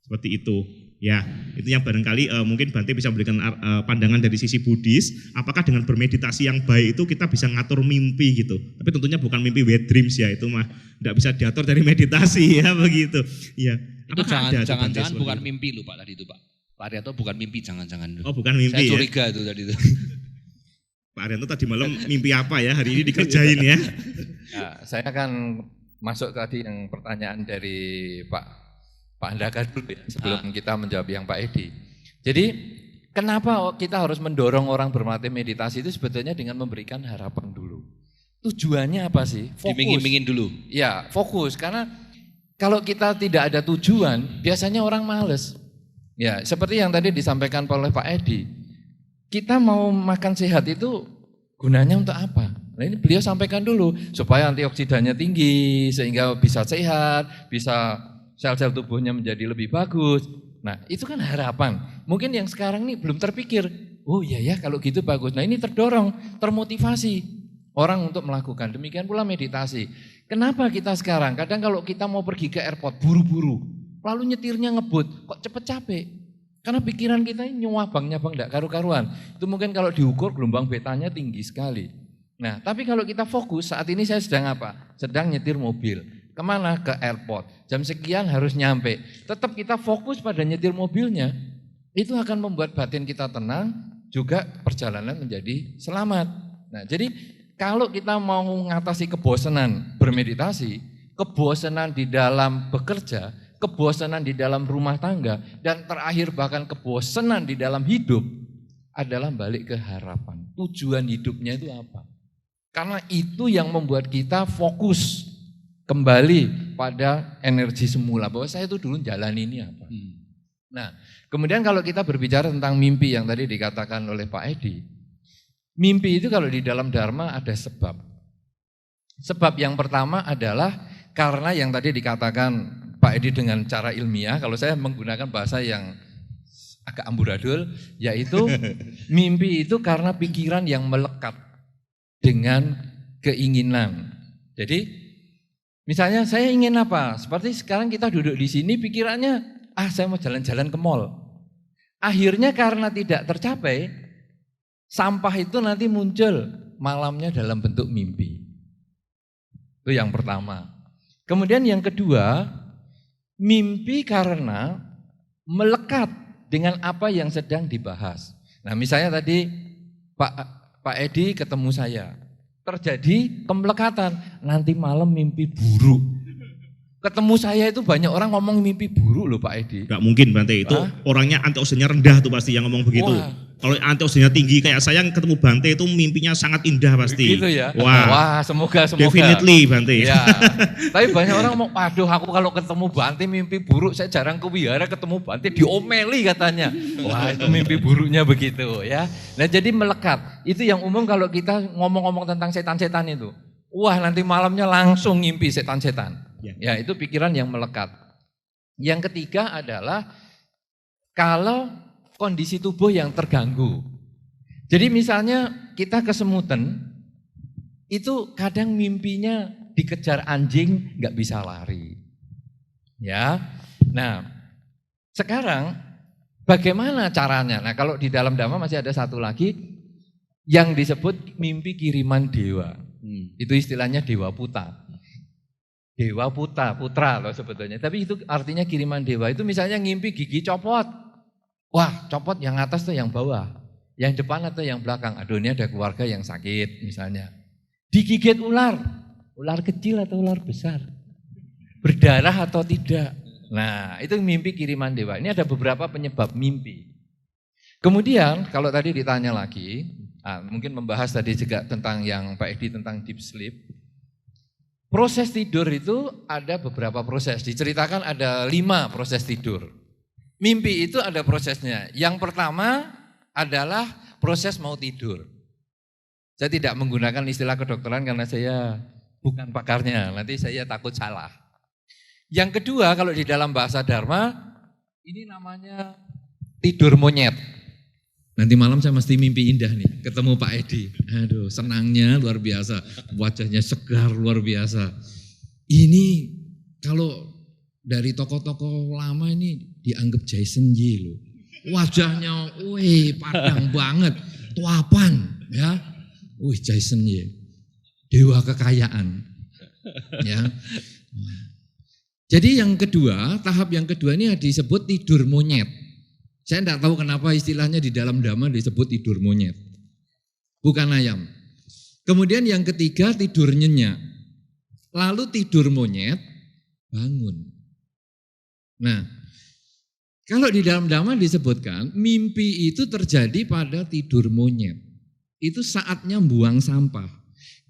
seperti itu. Ya, itu yang barangkali mungkin Bante bisa memberikan pandangan dari sisi Buddhis. Apakah dengan bermeditasi yang baik itu kita bisa ngatur mimpi gitu? Tapi tentunya bukan mimpi wet dreams ya, itu mah tidak bisa diatur dari meditasi ya begitu. Ya, itu jangan-jangan bukan mimpi lu Pak tadi itu Pak. Pak Haryanto bukan mimpi jangan-jangan. Oh bukan mimpi. Saya curiga itu tadi itu. Pak Haryanto tadi malam mimpi apa ya, hari ini dikerjain ya? Nah, saya akan masuk tadi yang pertanyaan dari Pak Andaka dulu ya, sebelum kita menjawab yang Pak Edi. Jadi kenapa kita harus mendorong orang berlatih meditasi itu sebetulnya dengan memberikan harapan dulu. Tujuannya apa sih? Fokus. Dimingin-mingin dulu. Ya, fokus. Karena kalau kita tidak ada tujuan, biasanya orang males. Ya, seperti yang tadi disampaikan oleh Pak Edi. Kita mau makan sehat itu gunanya untuk apa? Nah ini beliau sampaikan dulu supaya antioksidannya tinggi sehingga bisa sehat, bisa sel-sel tubuhnya menjadi lebih bagus. Nah itu kan harapan. Mungkin yang sekarang ini belum terpikir, oh iya ya kalau gitu bagus. Nah ini terdorong, termotivasi orang untuk melakukan. Demikian pula meditasi. Kenapa kita sekarang kadang kalau kita mau pergi ke airport buru-buru, lalu nyetirnya ngebut, kok cepet capek? Karena pikiran kita ini nyuabang-nyabang enggak karu-karuan. Itu mungkin kalau diukur gelombang betanya tinggi sekali. Nah, tapi kalau kita fokus, saat ini saya sedang apa? Sedang nyetir mobil. Kemana? Ke airport. Jam sekian harus nyampe. Tetap kita fokus pada nyetir mobilnya. Itu akan membuat batin kita tenang, juga perjalanan menjadi selamat. Nah, jadi kalau kita mau mengatasi kebosanan bermeditasi, kebosanan di dalam bekerja, kebosanan di dalam rumah tangga, dan terakhir bahkan kebosanan di dalam hidup adalah balik ke harapan. Tujuan hidupnya itu apa? Karena itu yang membuat kita fokus kembali pada energi semula. Bahwa saya itu dulu jalan ini apa. Nah, kemudian kalau kita berbicara tentang mimpi yang tadi dikatakan oleh Pak Edi. Mimpi itu kalau di dalam Dharma ada sebab. Sebab yang pertama adalah karena yang tadi dikatakan Pak Edi dengan cara ilmiah, kalau saya menggunakan bahasa yang agak amburadul, yaitu mimpi itu karena pikiran yang melekat dengan keinginan. Jadi misalnya saya ingin apa? Seperti sekarang kita duduk di sini pikirannya, saya mau jalan-jalan ke mall. Akhirnya karena tidak tercapai, sampah itu nanti muncul malamnya dalam bentuk mimpi. Itu yang pertama. Kemudian yang kedua, mimpi karena melekat dengan apa yang sedang dibahas. Nah, misalnya tadi Pak Edi ketemu saya, terjadi kemelekatan, nanti malam mimpi buruk. Ketemu saya itu banyak orang ngomong mimpi buruk loh Pak Edi. Gak mungkin Bante, itu orangnya antioksigennya rendah tuh pasti yang ngomong begitu. Kalau antioksigennya tinggi kayak saya ketemu Bante itu mimpinya sangat indah pasti. Gitu ya. Wah, semoga. Definitely Bante. Ya. Tapi banyak orang ngomong, waduh aku kalau ketemu Bante mimpi buruk, saya jarang ke wihara ketemu Bante diomeli katanya. Wah itu mimpi buruknya begitu ya. Nah jadi melekat, itu yang umum kalau kita ngomong-ngomong tentang setan-setan itu. Wah nanti malamnya langsung ngimpi setan-setan. Ya itu pikiran yang melekat. Yang ketiga adalah kalau kondisi tubuh yang terganggu. Jadi misalnya kita kesemutan, itu kadang mimpinya dikejar anjing nggak bisa lari. Ya, nah sekarang bagaimana caranya? Nah kalau di dalam Dhamma masih ada satu lagi yang disebut mimpi kiriman dewa. Itu istilahnya dewa puta. Dewa putra loh sebetulnya. Tapi itu artinya kiriman dewa. Itu misalnya ngimpi gigi copot. Wah copot yang atas tuh yang bawah. Yang depan atau yang belakang. Aduh ini ada keluarga yang sakit misalnya. Digigit ular. Ular kecil atau ular besar. Berdarah atau tidak. Nah itu mimpi kiriman dewa. Ini ada beberapa penyebab mimpi. Kemudian kalau tadi ditanya lagi. Mungkin membahas tadi juga tentang yang Pak Edi tentang deep sleep. Proses tidur itu ada beberapa proses. Diceritakan ada 5 proses tidur. Mimpi itu ada prosesnya. Yang pertama adalah proses mau tidur. Saya tidak menggunakan istilah kedokteran karena saya bukan pakarnya. Nanti saya takut salah. Yang kedua kalau di dalam bahasa Dharma, ini namanya tidur monyet. Nanti malam saya mesti mimpi indah nih, ketemu Pak Edi. Aduh, senangnya luar biasa, wajahnya segar luar biasa. Ini kalau dari tokoh-tokoh lama ini dianggap Jason Yi loh. Wajahnya, padang banget, tuapan, ya. Jason Yi, dewa kekayaan, ya. Jadi yang kedua, tahap yang kedua ini disebut tidur monyet. Saya tidak tahu kenapa istilahnya di dalam Dhamma disebut tidur monyet. Bukan ayam. Kemudian yang ketiga tidur nyenyak. Lalu tidur monyet bangun. Nah, kalau di dalam Dhamma disebutkan mimpi itu terjadi pada tidur monyet. Itu saatnya buang sampah.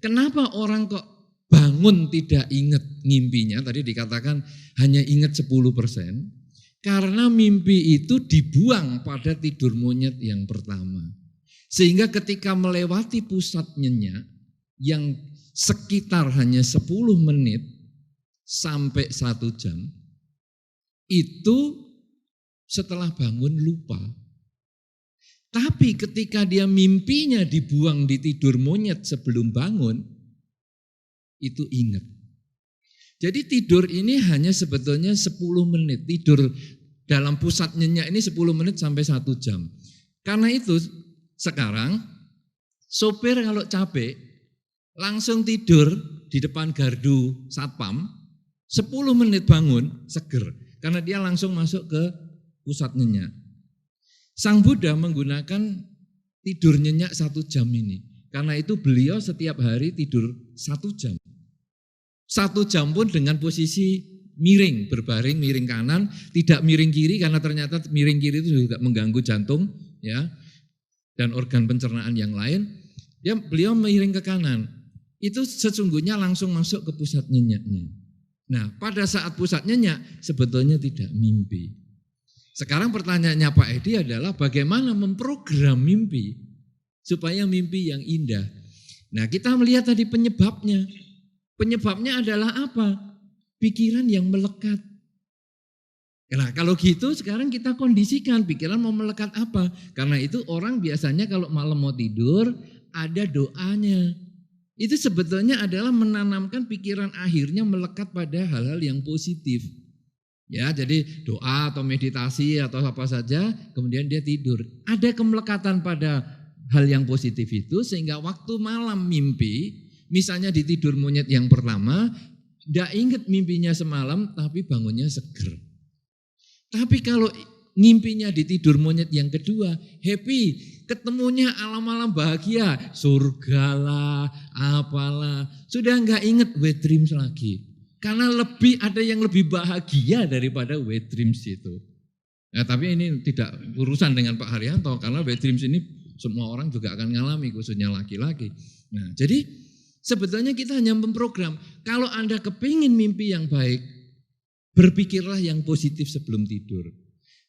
Kenapa orang kok bangun tidak ingat ngimpinya? Tadi dikatakan hanya ingat 10%. Karena mimpi itu dibuang pada tidur monyet yang pertama. Sehingga ketika melewati pusat nyenyak yang sekitar hanya 10 menit sampai 1 jam, itu setelah bangun lupa. Tapi ketika dia mimpinya dibuang di tidur monyet sebelum bangun, itu ingat. Jadi tidur ini hanya sebetulnya 10 menit. Tidur dalam pusat nyenyak ini 10 menit sampai 1 jam. Karena itu sekarang sopir kalau capek langsung tidur di depan gardu satpam, 10 menit bangun seger. Karena dia langsung masuk ke pusat nyenyak. Sang Buddha menggunakan tidur nyenyak 1 jam ini. Karena itu beliau setiap hari tidur 1 jam. 1 jam pun dengan posisi miring, berbaring miring kanan, tidak miring kiri karena ternyata miring kiri itu juga mengganggu jantung ya dan organ pencernaan yang lain. Ya beliau miring ke kanan. Itu sesungguhnya langsung masuk ke pusat nyenyaknya. Nah, pada saat pusat nyenyak sebetulnya tidak mimpi. Sekarang pertanyaannya Pak Edi adalah bagaimana memprogram mimpi supaya mimpi yang indah. Nah, kita melihat tadi penyebabnya. Penyebabnya adalah apa? Pikiran yang melekat. Nah kalau gitu sekarang kita kondisikan pikiran mau melekat apa. Karena itu orang biasanya kalau malam mau tidur ada doanya. Itu sebetulnya adalah menanamkan pikiran akhirnya melekat pada hal-hal yang positif. Ya jadi doa atau meditasi atau apa saja kemudian dia tidur. Ada kemelekatan pada hal yang positif itu sehingga waktu malam mimpi, misalnya di tidur monyet yang pertama, tidak ingat mimpinya semalam tapi bangunnya seger. Tapi kalau ngimpinya di tidur monyet yang kedua, happy, ketemunya alam-alam bahagia, surga lah, apalah, sudah enggak ingat wet dreams lagi. Karena ada yang lebih bahagia daripada wet dreams itu. Nah, tapi ini tidak urusan dengan Pak Haryanto, karena wet dreams ini semua orang juga akan mengalami, khususnya laki-laki. Nah, jadi sebetulnya kita hanya memprogram, kalau Anda kepingin mimpi yang baik, berpikirlah yang positif sebelum tidur.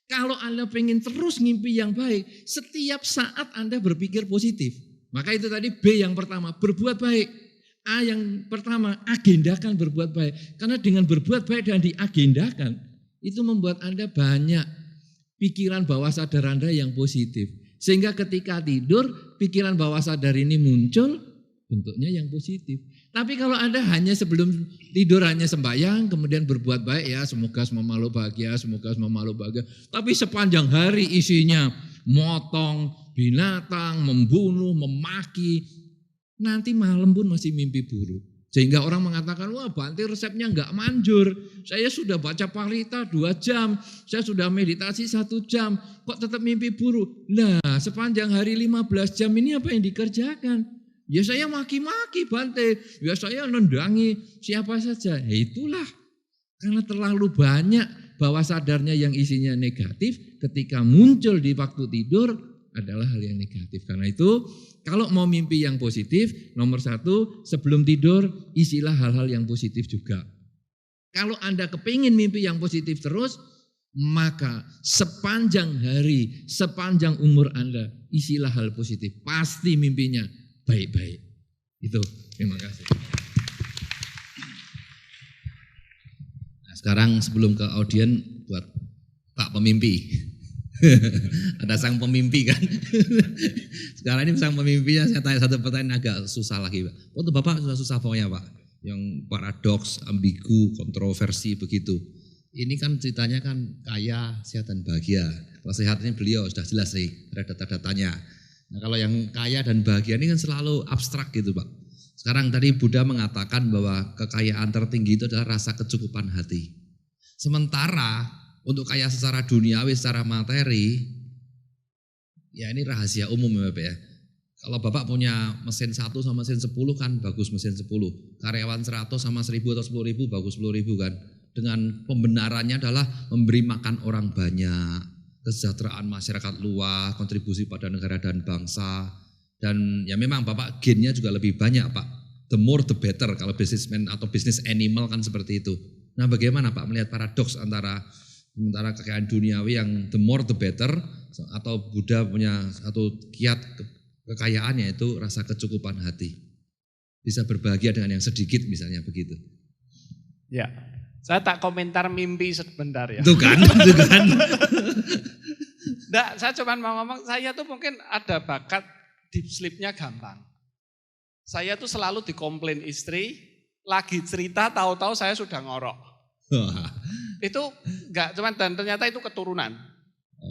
Kalau Anda pengen terus mimpi yang baik, setiap saat Anda berpikir positif. Maka itu tadi B yang pertama, berbuat baik. A yang pertama, agendakan berbuat baik. Karena dengan berbuat baik dan diagendakan, itu membuat Anda banyak pikiran bawah sadar Anda yang positif. Sehingga ketika tidur, pikiran bawah sadar ini muncul, bentuknya yang positif. Tapi kalau Anda hanya sebelum tidur hanya sembahyang, kemudian berbuat baik, ya semoga semua makhluk bahagia, semoga semua makhluk bahagia. Tapi sepanjang hari isinya motong binatang, membunuh, memaki, nanti malam pun masih mimpi buruk. Sehingga orang mengatakan, wah Bante resepnya enggak manjur. Saya sudah baca parita 2 jam, saya sudah meditasi 1 jam, kok tetap mimpi buruk. Nah, sepanjang hari 15 jam ini apa yang dikerjakan? Ya saya maki-maki Bante, ya saya nendangi siapa saja. Ya itulah, karena terlalu banyak bawah sadarnya yang isinya negatif, ketika muncul di waktu tidur adalah hal yang negatif. Karena itu kalau mau mimpi yang positif, nomor 1, sebelum tidur isilah hal-hal yang positif juga. Kalau Anda kepingin mimpi yang positif terus, maka sepanjang hari, sepanjang umur Anda, isilah hal positif. Pasti mimpinya baik-baik. Itu, terima kasih. Nah, sekarang sebelum ke audien buat Pak Pemimpi. Ada sang pemimpi kan. Sekarang ini sang pemimpinya saya tanya satu pertanyaan agak susah lagi Pak. Untuk Bapak susah pokoknya Pak. Yang paradoks, ambigu, kontroversi begitu. Ini kan ceritanya kan kaya, sehat dan bahagia. Kalau sehat ini beliau sudah jelas sih, ada data-datanya. Nah kalau yang kaya dan bahagia ini kan selalu abstrak gitu Pak. Sekarang tadi Buddha mengatakan bahwa kekayaan tertinggi itu adalah rasa kecukupan hati. Sementara untuk kaya secara duniawi, secara materi, ya ini rahasia umum ya Bapak ya. Kalau Bapak punya mesin 1 sama mesin 10 kan bagus mesin 10. Karyawan 100 sama 1000 atau 10.000 bagus 10.000 kan. Dengan pembenarannya adalah memberi makan orang banyak, kesejahteraan masyarakat luas, kontribusi pada negara dan bangsa. Dan ya memang Bapak gainnya juga lebih banyak Pak. The more the better kalau businessman atau business animal kan seperti itu. Nah bagaimana Pak melihat paradoks antara sementara kekayaan duniawi yang the more the better, atau Buddha punya satu kiat kekayaannya itu rasa kecukupan hati. Bisa berbahagia dengan yang sedikit misalnya begitu. Ya, saya tak komentar mimpi sebentar ya. Itu kan, itu kan. Enggak, saya cuma mau ngomong, saya tuh mungkin ada bakat deep sleep-nya gampang. Saya tuh selalu dikomplain istri, lagi cerita tahu-tahu saya sudah ngorok. Itu enggak cuman, dan ternyata itu keturunan.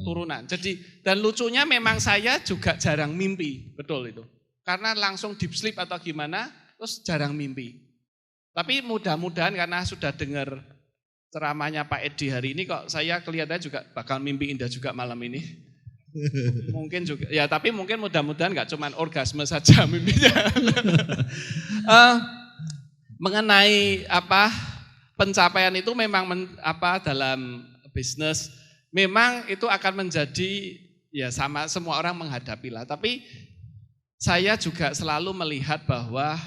Turunan. Jadi dan lucunya memang saya juga jarang mimpi, betul itu. Karena langsung deep sleep atau gimana, terus jarang mimpi. Tapi mudah-mudahan karena sudah dengar ceramahnya Pak Edi hari ini kok saya kelihatannya juga bakal mimpi indah juga malam ini. Mungkin juga, ya tapi mungkin mudah-mudahan enggak cuman orgasme saja mimpinya. Mengenai pencapaian itu memang dalam bisnis memang itu akan menjadi ya sama semua orang menghadapilah. Tapi saya juga selalu melihat bahwa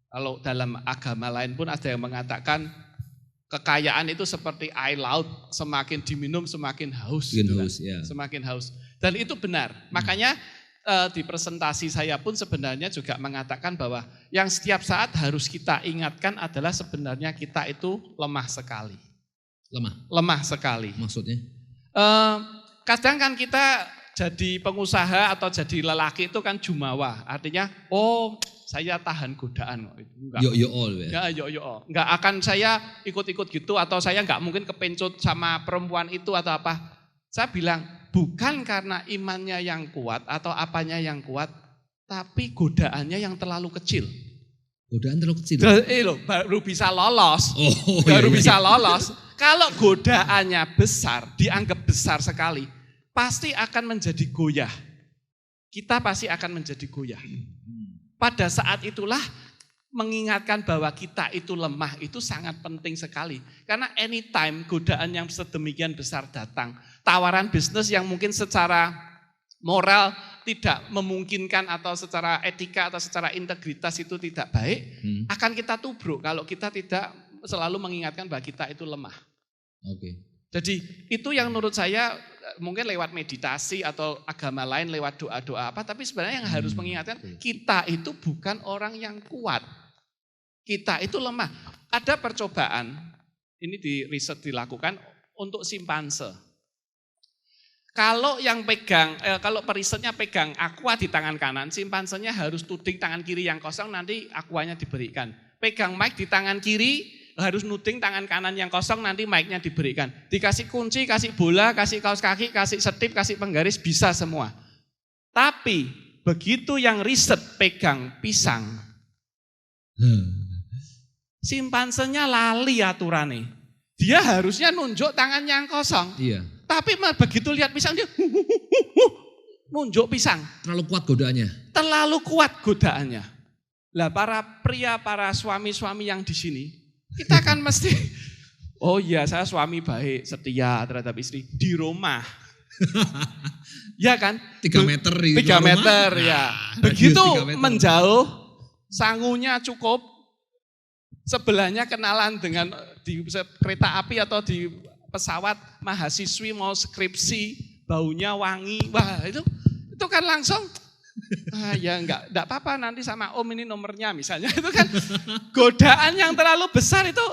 kalau dalam agama lain pun ada yang mengatakan kekayaan itu seperti air laut, semakin diminum semakin haus. Semakin haus. Dan itu benar. Makanya di presentasi saya pun sebenarnya juga mengatakan bahwa yang setiap saat harus kita ingatkan adalah sebenarnya kita itu lemah sekali. Lemah sekali. Maksudnya? Kadang kan kita jadi pengusaha atau jadi lelaki itu kan jumawa. Artinya, saya tahan godaan. Enggak. Yo. Enggak akan saya ikut-ikut gitu atau saya enggak mungkin kepencut sama perempuan itu atau apa. Saya bilang, bukan karena imannya yang kuat atau apanya yang kuat, tapi godaannya yang terlalu kecil. Godaan terlalu kecil. Baru bisa lolos. Baru bisa lolos. Kalau godaannya besar, dianggap besar sekali, pasti akan menjadi goyah. Kita pasti akan menjadi goyah. Pada saat itulah mengingatkan bahwa kita itu lemah itu sangat penting sekali. Karena anytime godaan yang sedemikian besar datang, tawaran bisnis yang mungkin secara moral tidak memungkinkan atau secara etika atau secara integritas itu tidak baik, akan kita tubruk kalau kita tidak selalu mengingatkan bahwa kita itu lemah. Oke. Jadi itu yang menurut saya mungkin lewat meditasi atau agama lain lewat doa-doa apa, tapi sebenarnya yang harus mengingatkan kita itu bukan orang yang kuat. Kita itu lemah. Ada percobaan, ini di riset dilakukan untuk simpanse. Kalau yang kalau perisetnya pegang aqua di tangan kanan, simpansenya harus tuding tangan kiri yang kosong, nanti aquanya diberikan. Pegang mic di tangan kiri, harus nuding tangan kanan yang kosong, nanti mic-nya diberikan. Dikasih kunci, kasih bola, kasih kaos kaki, kasih setip, kasih penggaris, bisa semua. Tapi begitu yang riset pegang pisang, simpansenya lali aturannya. Dia harusnya nunjuk tangan yang kosong. Iya. Tapi begitu lihat pisang dia nunjuk pisang. Terlalu kuat godaannya. Terlalu kuat godaannya. Lah para pria, para suami-suami yang di sini, kita kan mesti, oh iya saya suami baik, setia terhadap istri di rumah. Ya kan? 3 meter. 3 meter ya. Begitu menjauh, sangunya cukup, sebelahnya kenalan dengan di kereta api atau di pesawat mahasiswi mau skripsi, baunya wangi, wah itu kan langsung, ya enggak apa-apa nanti sama om ini nomornya misalnya, itu kan godaan yang terlalu besar itu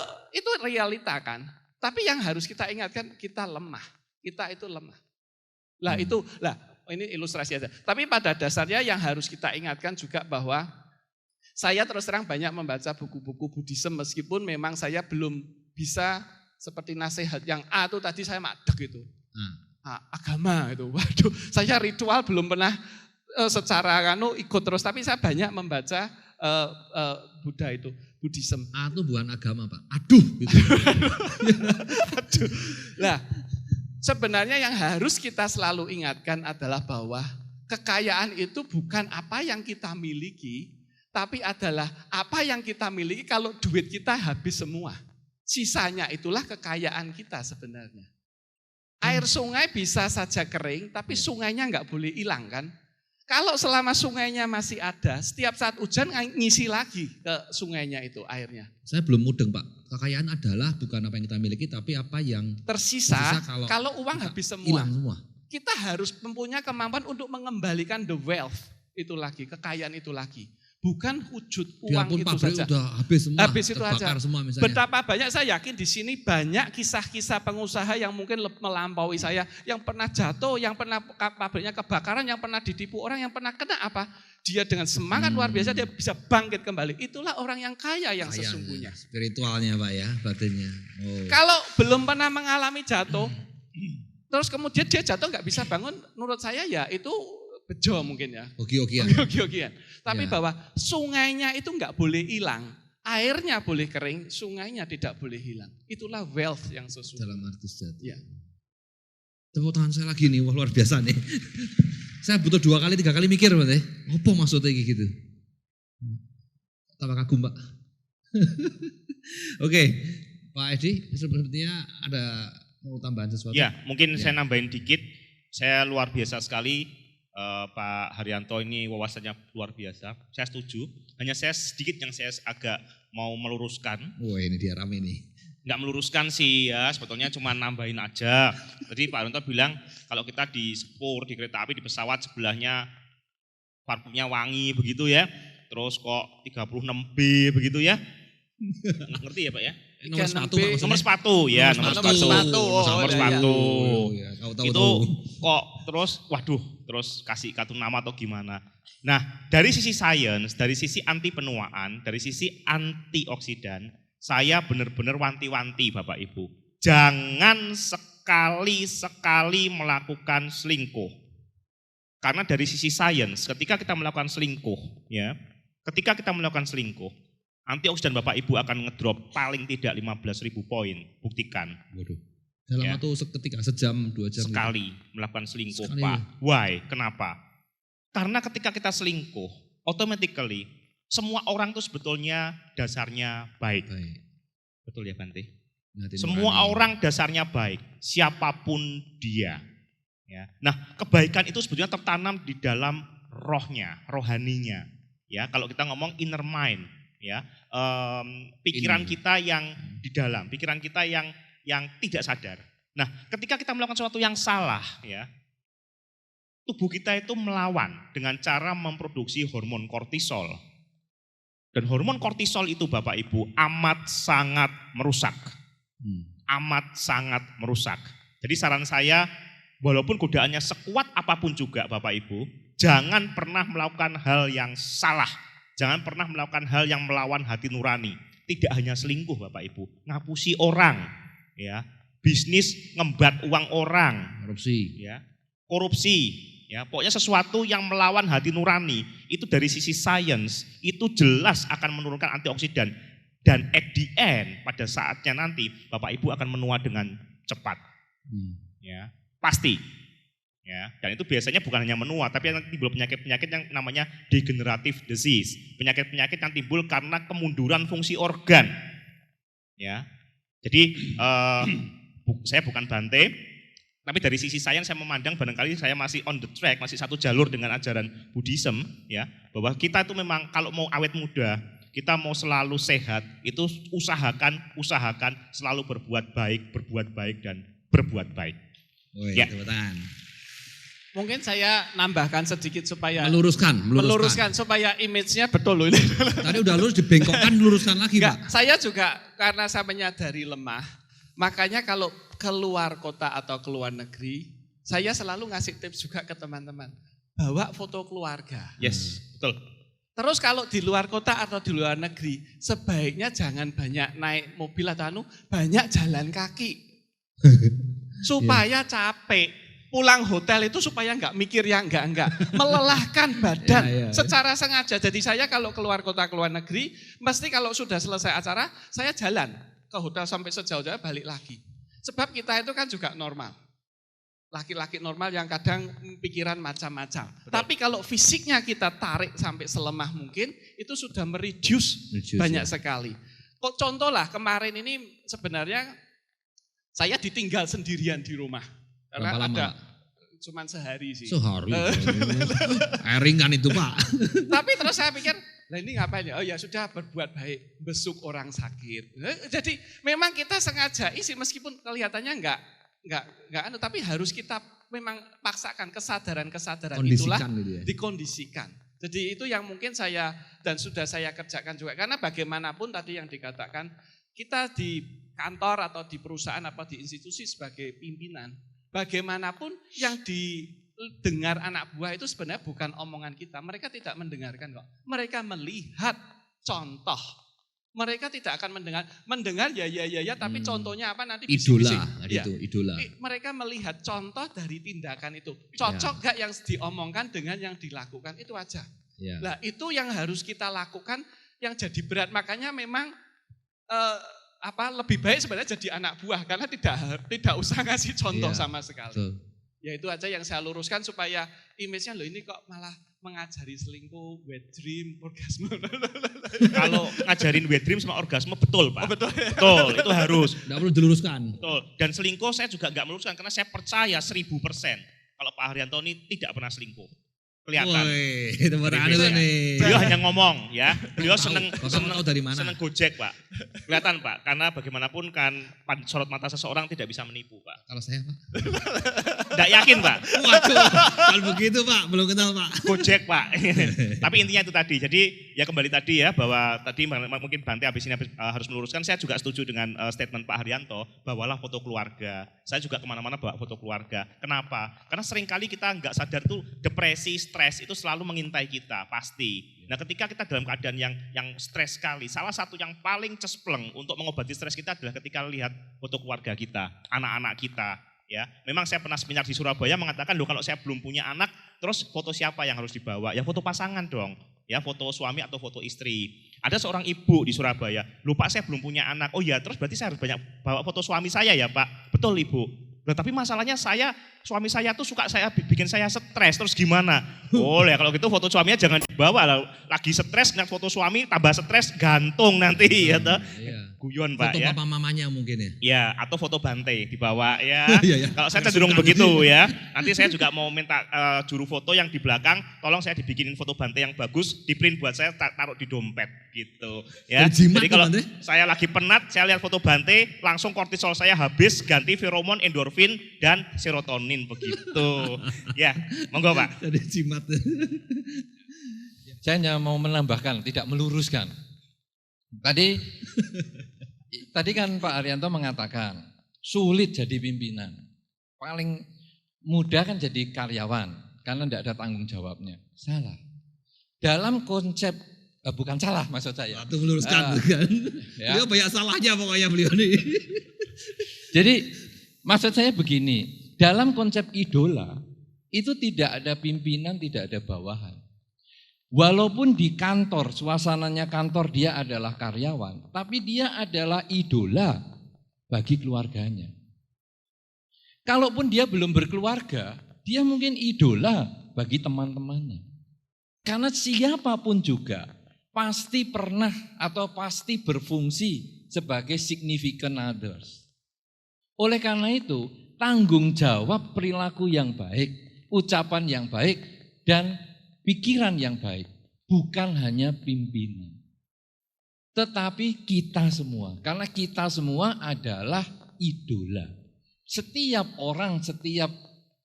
realita kan. Tapi yang harus kita ingatkan kita lemah, kita itu lemah. Ini ilustrasi aja. Tapi pada dasarnya yang harus kita ingatkan juga bahwa saya terus terang banyak membaca buku-buku Buddhism meskipun memang saya belum bisa seperti nasihat yang A itu tadi saya madeg itu. Agama itu. Waduh, saya ritual belum pernah secara ikut terus, tapi saya banyak membaca Buddha itu, Buddhism. A itu bukan agama, Pak. Aduh gitu. Aduh. Nah, sebenarnya yang harus kita selalu ingatkan adalah bahwa kekayaan itu bukan apa yang kita miliki, tapi adalah apa yang kita miliki kalau duit kita habis semua. Sisanya itulah kekayaan kita sebenarnya. Air sungai bisa saja kering, tapi sungainya enggak boleh hilang kan. Kalau selama sungainya masih ada, setiap saat hujan ngisi lagi ke sungainya itu airnya. Saya belum mudeng Pak, kekayaan adalah bukan apa yang kita miliki, tapi apa yang tersisa kalau uang habis semua. Hilang semua. Kita harus mempunyai kemampuan untuk mengembalikan the wealth itu lagi, kekayaan itu lagi. Bukan wujud uang itu saja. Udah habis semua, habis itu aja. Semua misalnya. Betapa banyak saya yakin di sini banyak kisah-kisah pengusaha yang mungkin melampaui saya, yang pernah jatuh, yang pernah pabriknya kebakaran, yang pernah ditipu orang, yang pernah kena apa? Dia dengan semangat luar biasa dia bisa bangkit kembali. Itulah orang yang kaya yang sesungguhnya. Spiritualnya Pak ya, batinnya. Oh. Kalau belum pernah mengalami jatuh, terus kemudian dia jatuh nggak bisa bangun, menurut saya ya itu bejo mungkin ya. Ogi-ogian. Tapi ya. Bahwa sungainya itu enggak boleh hilang. Airnya boleh kering, sungainya tidak boleh hilang. Itulah wealth yang sesungguhnya. Dalam arti sejati. Ya. Tepuk tangan saya lagi nih, wah luar biasa nih. Saya butuh 2 kali 3 kali mikir Pak. Apa maksudnya gitu? Tambah kagum Pak. Oke, Pak Edi, sepertinya ada mau tambahan sesuatu? Ya, mungkin saya nambahin dikit. Saya luar biasa sekali. Pak Haryanto ini wawasannya luar biasa, saya setuju. Hanya saya sedikit yang saya agak mau meluruskan. Wah ini dia rame nih. Enggak meluruskan sih ya, sebetulnya cuma nambahin aja. Tadi Pak Haryanto bilang kalau kita di sepur, di kereta api, di pesawat sebelahnya parfumnya wangi begitu ya. Terus kok 36B begitu ya. Ngerti ya Pak ya? Nomor sepatu ya, nomor sepatu. Itu kok terus kasih kartu nama atau gimana. Nah, dari sisi sains, dari sisi anti penuaan, dari sisi antioksidan, saya benar-benar wanti-wanti Bapak Ibu. Jangan sekali-sekali melakukan selingkuh. Karena dari sisi sains, ketika kita melakukan selingkuh, ya, antioksidan Bapak Ibu akan ngedrop paling tidak 15.000 poin, buktikan. Waduh. Dalam Ya. waktu seketika, sejam, 2 jam. Sekali melakukan selingkuh, Sekali. Pak. Why? Kenapa? Karena ketika kita selingkuh, automatically semua orang itu sebetulnya dasarnya baik. Baik. Betul ya Bante? Hati Semua nurani. orang dasarnya baik, siapapun dia. Ya. Nah, kebaikan itu sebetulnya tertanam di dalam rohnya, rohaninya. Ya, kalau kita ngomong inner mind, ya, pikiran Ini. kita yang di dalam, pikiran kita yang tidak sadar. Nah, ketika kita melakukan sesuatu yang salah, ya, tubuh kita itu melawan dengan cara memproduksi hormon kortisol. Dan hormon kortisol itu Bapak Ibu amat sangat merusak. Amat sangat merusak. Jadi saran saya, walaupun godaannya sekuat apapun juga Bapak Ibu, jangan pernah melakukan hal yang salah. Jangan pernah melakukan hal yang melawan hati nurani. Tidak hanya selingkuh Bapak Ibu, ngapusi orang, ya, bisnis ngembat uang orang, korupsi, ya, pokoknya sesuatu yang melawan hati nurani itu dari sisi sains itu jelas akan menurunkan antioksidan dan at the end pada saatnya nanti Bapak Ibu akan menua dengan cepat, ya, pasti. Ya, dan itu biasanya bukan hanya menua, tapi yang timbul penyakit-penyakit yang namanya degenerative disease, penyakit-penyakit yang timbul karena kemunduran fungsi organ. Ya, jadi saya bukan Bante, tapi dari sisi saya memandang barangkali saya masih on the track, masih satu jalur dengan ajaran Buddhism, ya, bahwa kita itu memang kalau mau awet muda, kita mau selalu sehat, itu usahakan selalu berbuat baik dan berbuat baik. Ya. Mungkin saya nambahkan sedikit supaya meluruskan supaya image-nya betul loh ini. Tadi udah lurus, dibengkokkan, luruskan lagi, Pak. Saya juga karena saya menyadari lemah, makanya kalau keluar kota atau keluar negeri, saya selalu ngasih tips juga ke teman-teman. Bawa foto keluarga. Yes, betul. Terus kalau di luar kota atau di luar negeri, sebaiknya jangan banyak naik mobil atau banyak jalan kaki. Supaya capek. Pulang hotel itu supaya enggak mikir yang enggak. Melelahkan badan secara sengaja. Jadi saya kalau keluar kota, keluar negeri, mesti kalau sudah selesai acara, saya jalan ke hotel sampai sejauh-jauh balik lagi. Sebab kita itu kan juga normal. Laki-laki normal yang kadang pikiran macam-macam. Tapi kalau fisiknya kita tarik sampai selemah mungkin, itu sudah mereduce banyak sekali. Contoh lah, kemarin ini sebenarnya saya ditinggal sendirian di rumah. Karena berapa lama? Cuman sehari sih. Sehari. Ringan itu Pak. Tapi terus saya pikir, lah ini ngapain ya? Oh ya sudah berbuat baik, besuk orang sakit. Jadi memang kita sengaja isi meskipun kelihatannya enggak, tapi harus kita memang paksakan kesadaran itulah dikondisikan. Jadi itu yang mungkin saya dan sudah saya kerjakan juga. Karena bagaimanapun tadi yang dikatakan, kita di kantor atau di perusahaan atau di institusi sebagai pimpinan, bagaimanapun yang didengar anak buah itu sebenarnya bukan omongan kita. Mereka tidak mendengarkan kok. Mereka melihat contoh. Mereka tidak akan mendengar ya, tapi contohnya apa nanti bisik-bisik. Idola. Mereka melihat contoh dari tindakan itu. Cocok gak yang diomongkan dengan yang dilakukan, itu aja. Nah itu yang harus kita lakukan yang jadi berat. Makanya memang lebih baik sebenarnya jadi anak buah karena tidak usah ngasih contoh sama sekali. Ya itu aja yang saya luruskan supaya image-nya loh ini kok malah mengajari selingkuh, wet dream, orgasme. Kalau ngajarin wet dream sama orgasme betul Pak. Betul, itu harus. Tidak perlu diluruskan. Betul. Dan selingkuh saya juga enggak meluruskan karena saya percaya 1000% kalau Pak Haryanto ini tidak pernah selingkuh. Kelihatan. Itu nih. Beliau hanya ngomong ya. Beliau seneng dari mana? Seneng Gojek Pak. Kelihatan Pak. Karena bagaimanapun kan sorot mata seseorang tidak bisa menipu Pak. Kalau saya Pak? Tidak yakin Pak. Waduh. Kalau begitu Pak, belum kenal Pak. Gojek Pak. Tapi intinya itu tadi. Jadi ya kembali tadi ya bahwa tadi mungkin Bante habis ini harus meluruskan. Saya juga setuju dengan statement Pak Haryanto. Bawalah foto keluarga. Saya juga kemana-mana bawa foto keluarga. Kenapa? Karena seringkali kita nggak sadar tuh depresi, stres itu selalu mengintai kita, pasti. Nah ketika kita dalam keadaan yang stres sekali, salah satu yang paling cespleng untuk mengobati stres kita adalah ketika lihat foto keluarga kita, anak-anak kita, Ya, memang saya pernah seminar di Surabaya mengatakan, loh kalau saya belum punya anak, terus foto siapa yang harus dibawa? Ya foto pasangan dong, ya foto suami atau foto istri. Ada seorang ibu di Surabaya, loh Pak saya belum punya anak, oh ya terus berarti saya harus banyak bawa foto suami saya ya Pak? Betul Ibu. Nah, tapi masalahnya suami saya tuh suka bikin saya stres, terus gimana? Oh ya kalau gitu foto suaminya jangan dibawa, lagi stres ngeliat foto suami tambah stres gantung nanti ya toh. Guyon Pak foto ya. Foto papa mamanya mungkin ya. Ya atau foto Bante dibawa ya. Iya. Kalau saya cenderung begitu ya. Nanti saya juga mau minta juru foto yang di belakang, tolong saya dibikinin foto Bante yang bagus, di print buat saya taruh di dompet gitu ya. Jadi kalau saya lagi penat, saya lihat foto Bante, langsung kortisol saya habis, ganti feromon, endorfin dan serotonin begitu. Ya, monggo Pak. Ada jimat. Saya hanya mau menambahkan, tidak meluruskan. Tadi kan Pak Arianto mengatakan sulit jadi pimpinan. Paling mudah kan jadi karyawan karena tidak ada tanggung jawabnya. Salah. Dalam konsep bukan salah maksud saya. Itu meluruskan kan. Ya. Beliau banyak salahnya pokoknya beliau ini. Jadi maksud saya begini, dalam konsep idola itu tidak ada pimpinan, tidak ada bawahan. Walaupun di kantor, suasananya kantor dia adalah karyawan, tapi dia adalah idola bagi keluarganya. Kalaupun dia belum berkeluarga, dia mungkin idola bagi teman-temannya. Karena siapapun juga pasti pernah atau pasti berfungsi sebagai significant others. Oleh karena itu, tanggung jawab perilaku yang baik, ucapan yang baik, dan pikiran yang baik, bukan hanya pimpinan. Tetapi kita semua, karena kita semua adalah idola. Setiap orang, setiap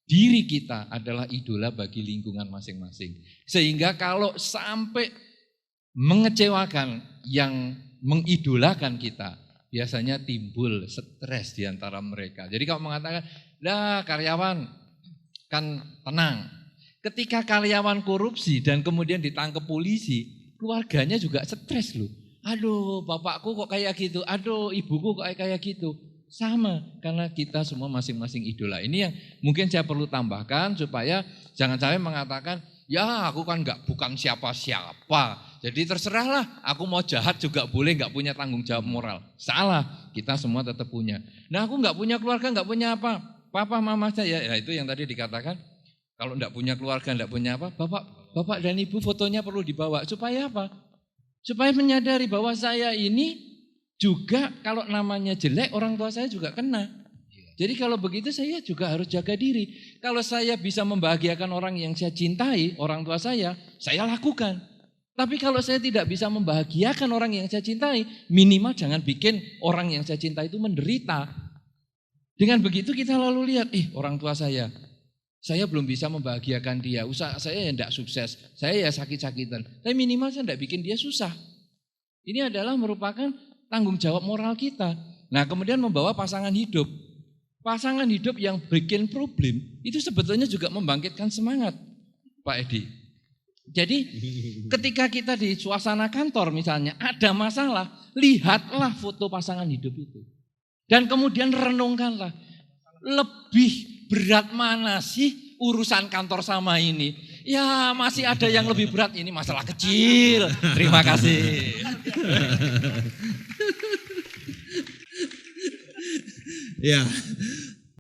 diri kita adalah idola bagi lingkungan masing-masing. Sehingga kalau sampai mengecewakan yang mengidolakan kita, biasanya timbul stres di antara mereka. Jadi kalau mengatakan, lah karyawan kan tenang. Ketika karyawan korupsi dan kemudian ditangkap polisi, keluarganya juga stres loh. Aduh bapakku kok kayak gitu, aduh ibuku kok kayak gitu. Sama, karena kita semua masing-masing idola. Ini yang mungkin saya perlu tambahkan supaya jangan sampai mengatakan, ya aku kan bukan siapa-siapa. Jadi terserahlah, aku mau jahat juga boleh, gak punya tanggung jawab moral. Salah, kita semua tetap punya. Nah aku gak punya keluarga, gak punya apa. Papa, mama saya, ya itu yang tadi dikatakan. Kalau enggak punya keluarga, enggak punya apa, bapak dan ibu fotonya perlu dibawa. Supaya apa? Supaya menyadari bahwa saya ini juga kalau namanya jelek, orang tua saya juga kena. Jadi kalau begitu saya juga harus jaga diri. Kalau saya bisa membahagiakan orang yang saya cintai, orang tua saya lakukan. Tapi kalau saya tidak bisa membahagiakan orang yang saya cintai, minimal jangan bikin orang yang saya cintai itu menderita. Dengan begitu kita lalu lihat, orang tua saya belum bisa membahagiakan dia, usaha saya ya tidak sukses, saya ya sakit-sakitan. Tapi minimal saya tidak bikin dia susah. Ini adalah merupakan tanggung jawab moral kita. Nah kemudian membawa pasangan hidup. Pasangan hidup yang bikin problem, itu sebetulnya juga membangkitkan semangat, Pak Edi. Jadi ketika kita di suasana kantor misalnya, ada masalah, lihatlah foto pasangan hidup itu. Dan kemudian renungkanlah, lebih berat mana sih urusan kantor sama ini? Ya masih ada yang lebih berat, ini masalah kecil. Terima kasih. Ya.